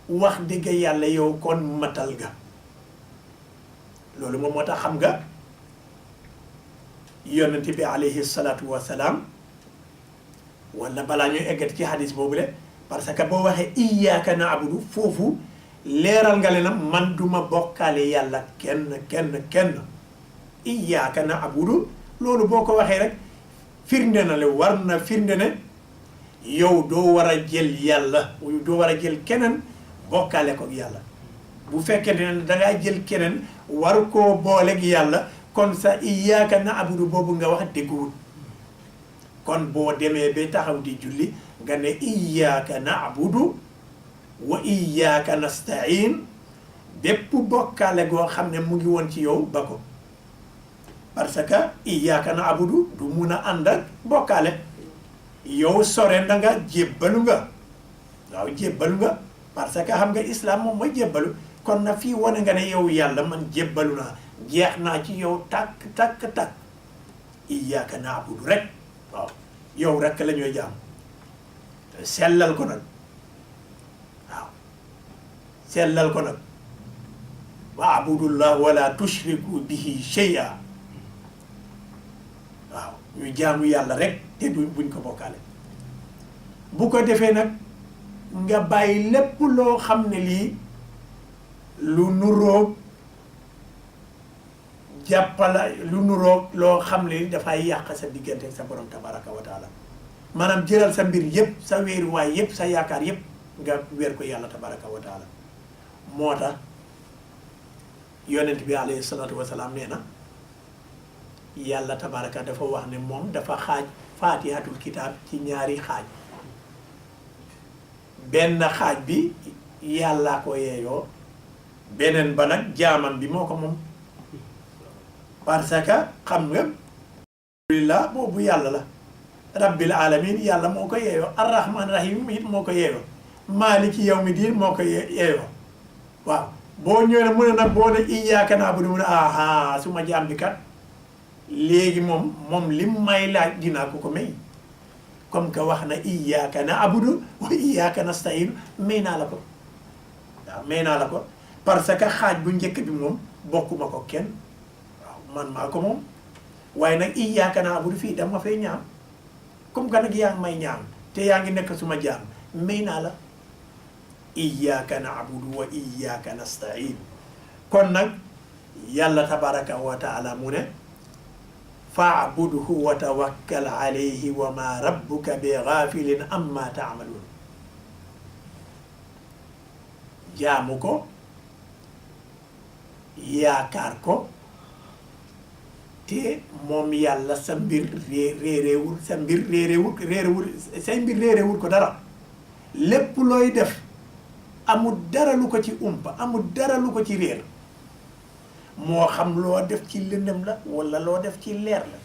wax dëgg yàlla yow kon matal ga loolu moom moo tax xam nga yonent bi alayhi salaatu wasalaam wala balaa ñuy eggat ci hadis boobu le parce que boo waxee iyyaka na'budu foofu leeral nga leen man duma bokkaale yàlla kenn iyyaka na'budu loolu boo ko waxee rek firnde na le war na firnde ne yow doo war a jël yàlla doo war a jël keneen bokkaale ko yàlla bu fekkente ne dangaa jël keneen war koo booleeg yàlla kon sa iyyaka na'budu boobu nga wax dégguwul kon boo demee ba taxaw di julli nga ne iyyaka na'budu wa iyyaka nasta'in bépp bokkaale goo xam ne mu ngi woon ci yow ba ko parce que iyyaka na'budu du mun a ànd ak bokkaale yow sore na nga jébbalu nga waaw jébbalu nga parce que xam nga islam moom mooy jébbalu kon na fii wane nga ne yow yàlla man jébbalu naa jeex naa ci yow takk iyyaka na'budu rek waaw yow rek la ñuy jaam sellal ko nag waaw sellal ko nag wa abudullah wala tushriku bihi shay'a waaw ñu jaamu yàlla rek te buñ ko bokkaale bu ko defee nag nga bàyyi lépp loo xam ne lii lu nuroog jàppala lu nuroog loo xam ne dafay yàq sa diggante sa borom tabaraka wa taala maanaam jëlal sa mbir yëpp sa wéeruwaay yëpp sa yaakaar yëpp nga wéer ko yàlla tabaraka wa taala moo tax yonent bi alayhi salaatu wasalaam nee na yàlla tabaraka dafa wax ne moom dafa xaaj faatihatul kitaab ci ñaari xaaj benn xaaj bi yàllaa ko yeeyoo beneen ba nag jaamam bi moo ko moom parce que xam nga alhamdulillah boobu yàlla la rabbil alamin yàlla moo ko yeeyoo arrahman rahim it moo ko yeeyoo maliki yawmi diin moo ko yeeyoo waaw boo ñëwee ne mu ne nag boo ne iyyaka na'budu mu ne aha suma jaam bi kat léegi moom lim may laaj dinaa ko may comme que wax na iyyaka na'budu wa iyyaka nasta'in may naa la ko waaw may naa la ko parce que xaaj bu njëkk bi moom bokkuma ko kenn waaw man maa ko moom waaye nag iyyaka na'budu fii dama fay ñaan comme que nag yaa ngi may ñaan te yaa ngi nekk suma jaam may naa la iyyaka na'budu wa iyyaka nasta'in kon nag yàlla tabaraka wa taala mu ne fa'budhu wa tawakkal alayhi wa ma rabbuka bi ghafilin amma ta'malun jaamu ko yaakaar ko te moom yàlla sa mbir réeréewul say mbir réeréewul ko dara lépp looy def amul dara lu ko ci umpa amul dara lu ko ci réer moo xam loo def ci lëndëm la wala loo def ci leer la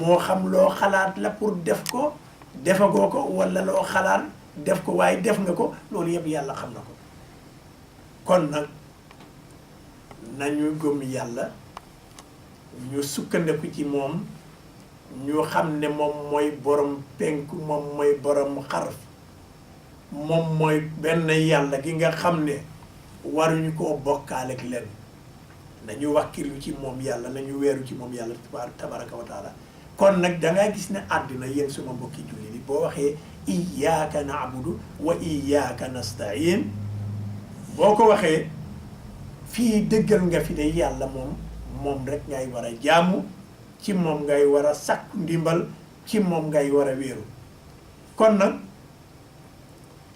moo xam loo xalaat la pour def ko defagoo ko wala loo xalaat def ko waaye def nga ko loolu yëpp yàlla xam na ko kon nag nañu gëm yàlla ñu sukkandiku ci moom ñu xam ne moom mooy borom penku moom mooy borom xarf moom mooy benn yàlla gi nga xam ne waruñu koo bokkaale ak leen nañu wakkilu ci moom yàlla nañu weeru ci moom yàlla tabaraka wa taala kon nag dangay gis ne àddina yéen suma mbokki julli bi boo waxee iyyaka na'budu wa iyyaka nasta'in boo ko waxee fii dëggal nga fi ne yàlla moom rek ngay war a jaamu ci moom ngay war a sakku ndimbal ci moom ngay war a wéeru kon nag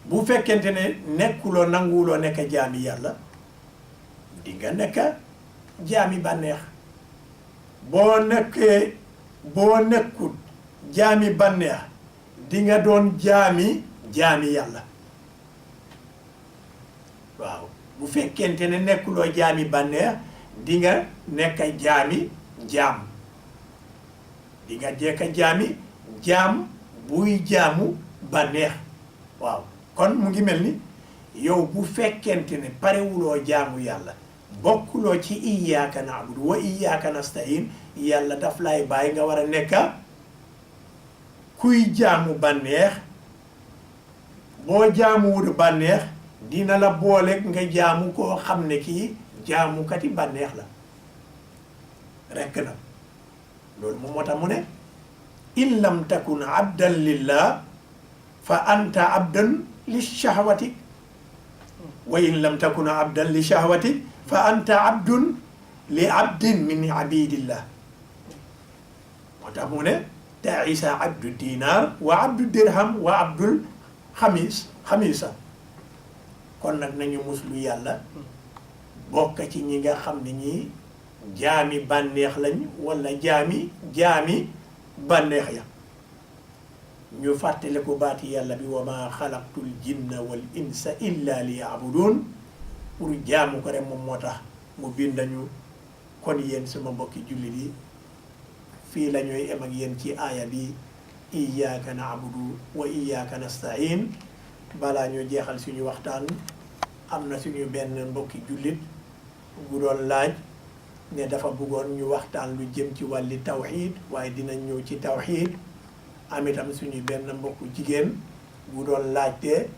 bu fekkente ne nekkuloo nanguwuloo nekk jaami yàlla di nga nekk jaami bànneex boo nekkul jaami bànneex di nga doon jaami yàlla waaw bu fekkente ne nekkuloo jaami bànneex di nga nekk jaami jaam di nga nekk jaami jaam buy jaamu bànneex waaw kon mu ngi mel ni yow bu fekkente ne parewuloo jaamu yàlla bokkuloo ci iyyaka na'budu wa iyyaka nasta'in yàlla daf lay bàyyi nga war a nekk kuy jaamu bànneex boo jaamuwul bànneex dina la booleeg nga jaamu koo xam ne kii jaamukati bànneex la rekk na loolu moom moo tax mu ne in lam takun abdan lillah fa anta abdan li shahwati wa in lam takun abdan li shahwati fa anta abdun li abdin min abidillah moo tax mu ne te isa abdu dinar wa abdu dirham wa abdul xamisa kon nag nañu muslu yàlla bokk ci ñi nga xam ne ñi jaami bànneex lañ wala jaami bànneex ya ñu fàttale ko baati yàlla bi wa ma xalaqtul jinna wal insa illa li yaabudun pour jaamu ko rek moom moo tax mu bindañu kon yéen sama mbokki jullit yi fii la ñuy em ak yéen ci aaya bi iyyaka na'budu wa iyyaka nasta'in balaa ñu jeexal suñu waxtaan am na suñu benn mbokki jullit bu doon laaj ne dafa bëggoon ñu waxtaan lu jëm ci wàlli tawxiid waaye dinañ ñëw ci tawxiid am itam suñu benn mbokku jigéen bu doon laajte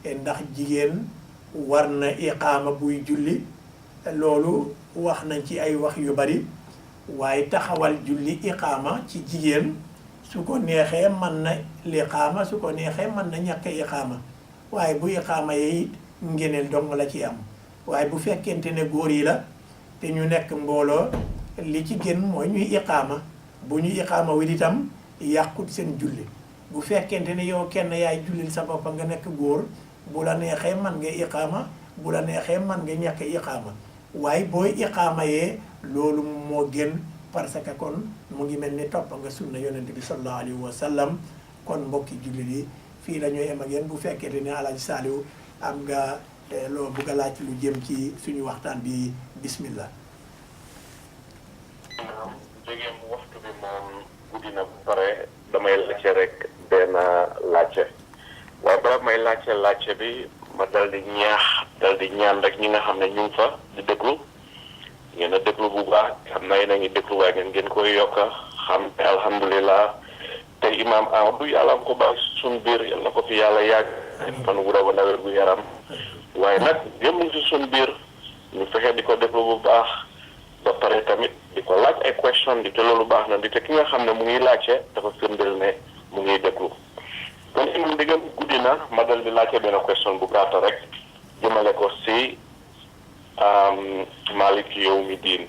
ndax jigéen war na iqaama buy julli loolu wax nañ ci ay wax yu bari waaye taxawal julli iqaama ci jigéen su ko neexee mën na liqaama su ko neexee mën na ñàkk iqaama waaye bu iqaama yi ngeneel dong la ci am waaye bu fekkente ne góor yi la te ñu nekk mbooloo li ci gën mooy ñuy iqaama bu ñu iqaama wi itam yàqut seen julli bu fekkente ne yow kenn yaay jullil sa bopp nga nekk góor bu la neexee man nga iqaama bu la neexee man nga ñàkk iqaama waaye booy iqaama yee loolu moo gën parce que kon mu ngi mel ni topp nga sunna yonent bi sallallahu alayhi wa sallam kon mbokki jullit yi fii la ñuy em ak yéen bu fekkente ne Alaaji Saaliw am nga loo bugg a laaj lu jëm ci suñu waxtaan bi bismillah. jógeem waxtu bi moom guddi na bu pare damay laajte rek benn laajte waaye bala may laajte bi ma dal di ñaan rek ñi nga xam ne ñu ngi fa di déglu ngeen a déglu bu baax xam naa yéen a ngi déglu waaye ngeen koy yokk xam ne alhamdulilah te imaam Amadou yàlla am ko baax suñu biir yal na ko fi yàlla yàgg fan wu raw na wér gu yaram waaye nag yëmuñ si suñu biir ñu fexe di ko déglu bu baax ba pare tamit di ko laaj ay question di te loolu baax na di te ki nga xam ne mu ngi laajte dafa firndeel ne mu ngi déglu kon imam diggam guddi na ma dal di laajte benn question bu gàtt rek jëmale ko si Malik yawmi diin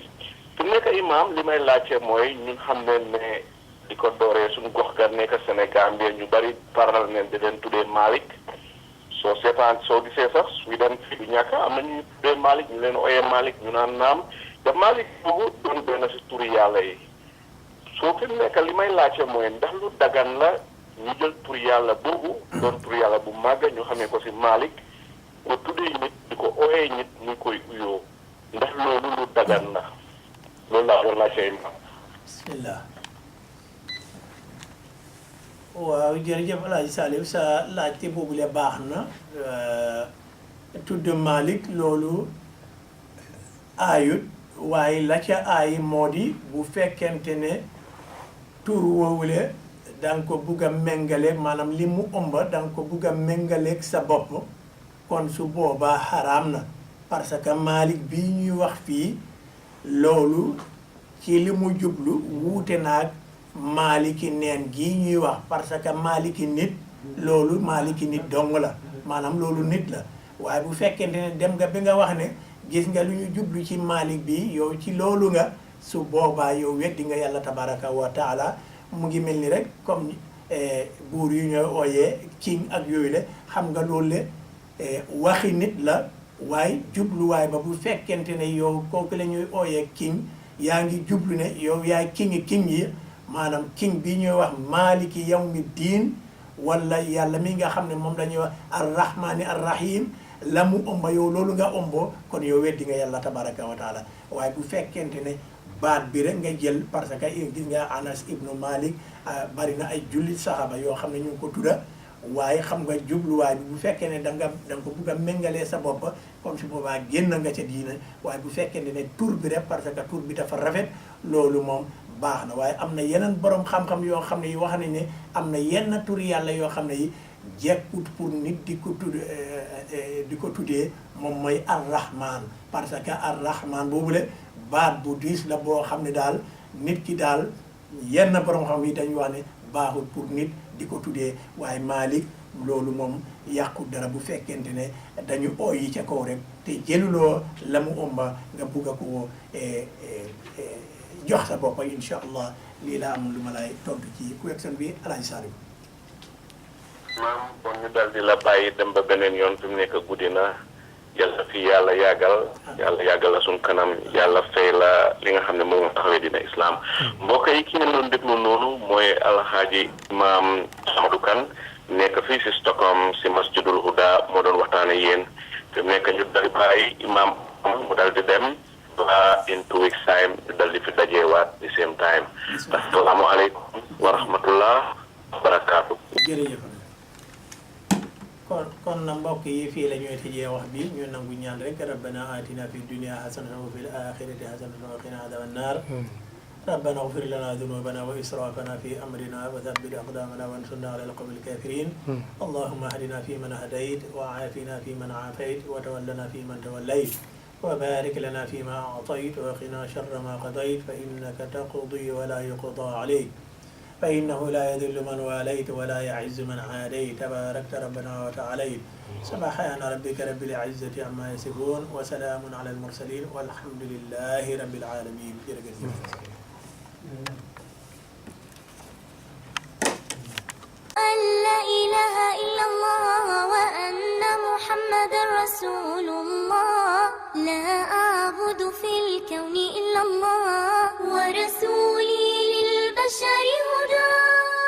fi nekk imam li may laajte mooy ñun xam ne di ko dooree suñu gox ga nekk Sénégal bi ñu bari faral ne di leen tuddee Malik soo gisee sax Sweden fii du ñàkk am na ñu tuddee Malik ñu leen ooyee Malik ñu naan naam te Malik boobu doon benn si turi yàlla yi soo fi nekk li may laajte mooy ndax lu dagan la ñu jël tur yàlla boobu doon tur yàlla bu màgg ñu xamee ko si Malik ko tuddee nit di ko ooyee nit ñu koy uyoo ndax loolu lu dagan la loolu laa doon laajte imam. bismillah waaw jërëjëf Alaaji Saaliw sa laajte boobule baax na tudd Malik loolu aayut waaye la ca aay moo di bu fekkente ne tur woowule da nga ko bugg a méngaleeg maanaam li mu ëmba da nga ko bugg a méngaleeg sa bopp kon su boobaa xaraam na parce que Malik bi ñuy wax fii loolu ci li mu jublu wuute naag Maliki neen gii ñuy wax parce que Maliki nit loolu Maliki nit dong la maanaam loolu nit la waaye bu fekkente ne dem nga bi nga wax ne gis nga lu ñu jublu ci Malik bi yow ci loolu nga su boobaa yow weddi nga yàlla tabaraka wa taala mu ngi mel ni rek comme buur yu ñooy ooyee king ak yooyu la xam nga loolu le waxi nit la waaye jubluwaay ba bu fekkente ne yow kooku la ñuy ooyee king yaa ngi jublu ne yow yaay king yi maanaam king bi ñuy wax Maliki yawmi diin wala yàlla mi nga xam ne moom dañuy wax arrahmani arrahim la mu ëmba yow loolu nga ëmboo kon yow weddi nga yàlla tabaraka wa taala waaye bu fekkente ne baat bi rek nga jël parce que gis nga Anas ibnu Malik bari na ay jullit saxaaba yoo xam ne ñu ngi ko tudda waaye xam nga jubluwaay bi bu fekkee ne da nga ko bugg a méngalee sa bopp comme si boobaa génn nga ca diina waaye bu fekkee ne tur bi rek parce que tur bi dafa rafet loolu moom baax na waaye am na yeneen borom xam-xam yoo xam ne yi wax nañ ne am na yenn tur yàlla yoo xam ne yi jekkut pour nit di ko tuddee moom mooy arrahman parce que arrahman boobule baat bu diis la boo xam ne daal nit ki daal yenn borom xam yi dañu wax ne baaxul pour nit di ko tuddee waaye Malik loolu moom yàqu dara bu fekkente ne dañu ooyi ca kaw rek te jëluloo la mu ëmba nga bugg a ko jox sa bopp incha allah lii laa amul lu ma lay tontu ci question bi Alaaji Saliou. maam kon ñu dal di la bàyyi dem ba beneen yoon fi mu nekk guddi na yàlla fi yàlla yàggal la suñ kanam yàlla fay la li nga xam ne moom nga taxawee dina islam mbokk yi ki ngeen doon déglu noonu mooy alxaaji imaam Amadou Kane nekk fii si Stockholm si masjidul Huda moo doon waxtaane yéen fi mu nekk ñu dal bàyyi imaam mu dal di dem ba in 2 weeks time ñu dal di fi dajeewaat the same time assalaamu aleykum wa rahmatullah wa barakaatu. jërëjëf kon na mbokk yi fii la ñuy tëjee wax bi ñu nangu ñaan rek rabbana atina fi dunya hasanatan wa fil akhirati hasanatan wa qina adhaban nar rabbana ighfir lana dhunubana wa israfana fi amrina wa thabbit aqdamana wansurna ala alqawmi alkafirin allahumma hadina fi man hadayt wa afina fi man afayt wa tawallana fi man tawallayt وبارك لنا فيما أعطيت وقنا شر ما قضيت فإنك تقضي ولا يقضى عليك فإنه لا يذل من واليت ولا يعز من عاديت تباركت ربنا وتعاليت سبحان ربك رب العزة عما يصفون وسلام على المرسلين والحمد لله رب العالمين. أن لا إله إلا الله وأن محمد رسول الله لا أعبد في الكون إلا الله ورسولي للبشر هدى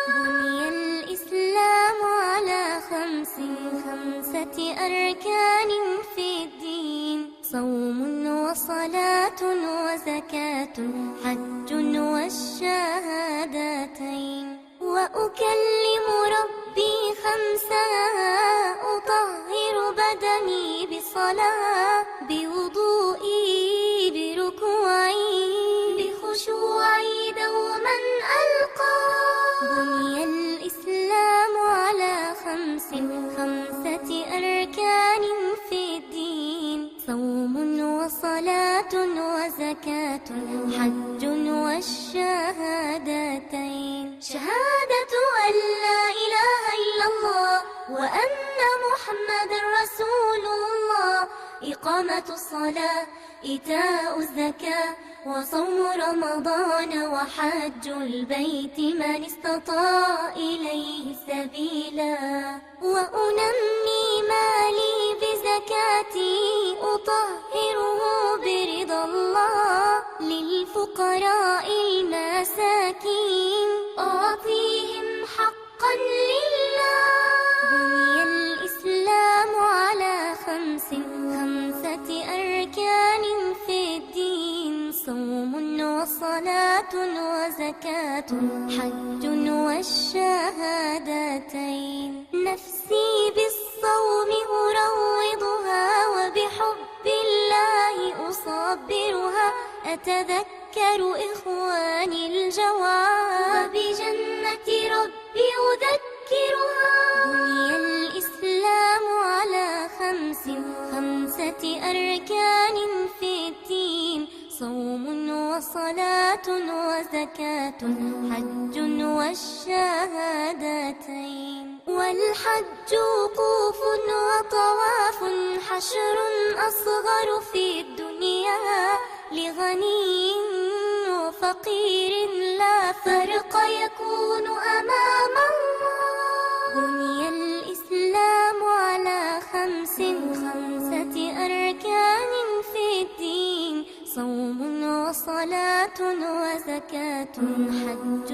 بني الإسلام على خمسة أركان في الدين صوم وصلاة وزكاة حج والشهادتين وأكلم ربي خمسا أطهر بدني بصلاة بوضوئي بركوعي بخشوعي دوما ألقى بني الإسلام على خمسة أركان في الدين صوم وصلاة وزكاة حج والشهادتين شهادة أن لا إله إلا الله وأن محمد رسول الله إقامة الصلاة إيتاء الزكاة وصوم رمضان وحج البيت من استطاع إليه سبيلا وأنمي مالي بزكاتي أطهره برضا الله للفقراء المساكين أعطيهم حقا لله بني الإسلام على خمسة أركان في الدين صوم وصلاة وزكاة حج والشهادتين نفسي بالصوم أروضها وبحب الله أصبرها أتذكر إخواني الجواب وبجنة ربي أذكرها بني الإسلام على خمسة أركان في الدين صوم وصلاة وزكاة حج والشهادتين والحج وقوف وطواف حشر أصغر في الدنيا لغني وفقير لا فرق يكون أمام الله بني الإسلام على خمسة أركان في الدين صوم وصلاة وزكاة حج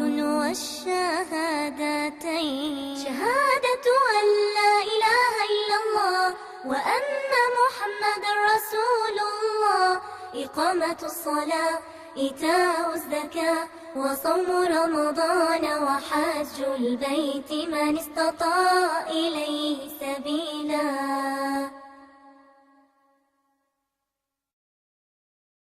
والشهادتين شهادة أن لا إله إلا الله وأن محمد رسول الله، إقامة الصلاة، إيتاء الزكاة، وصوم رمضان، وحج البيت من استطاع إليه سبيلا.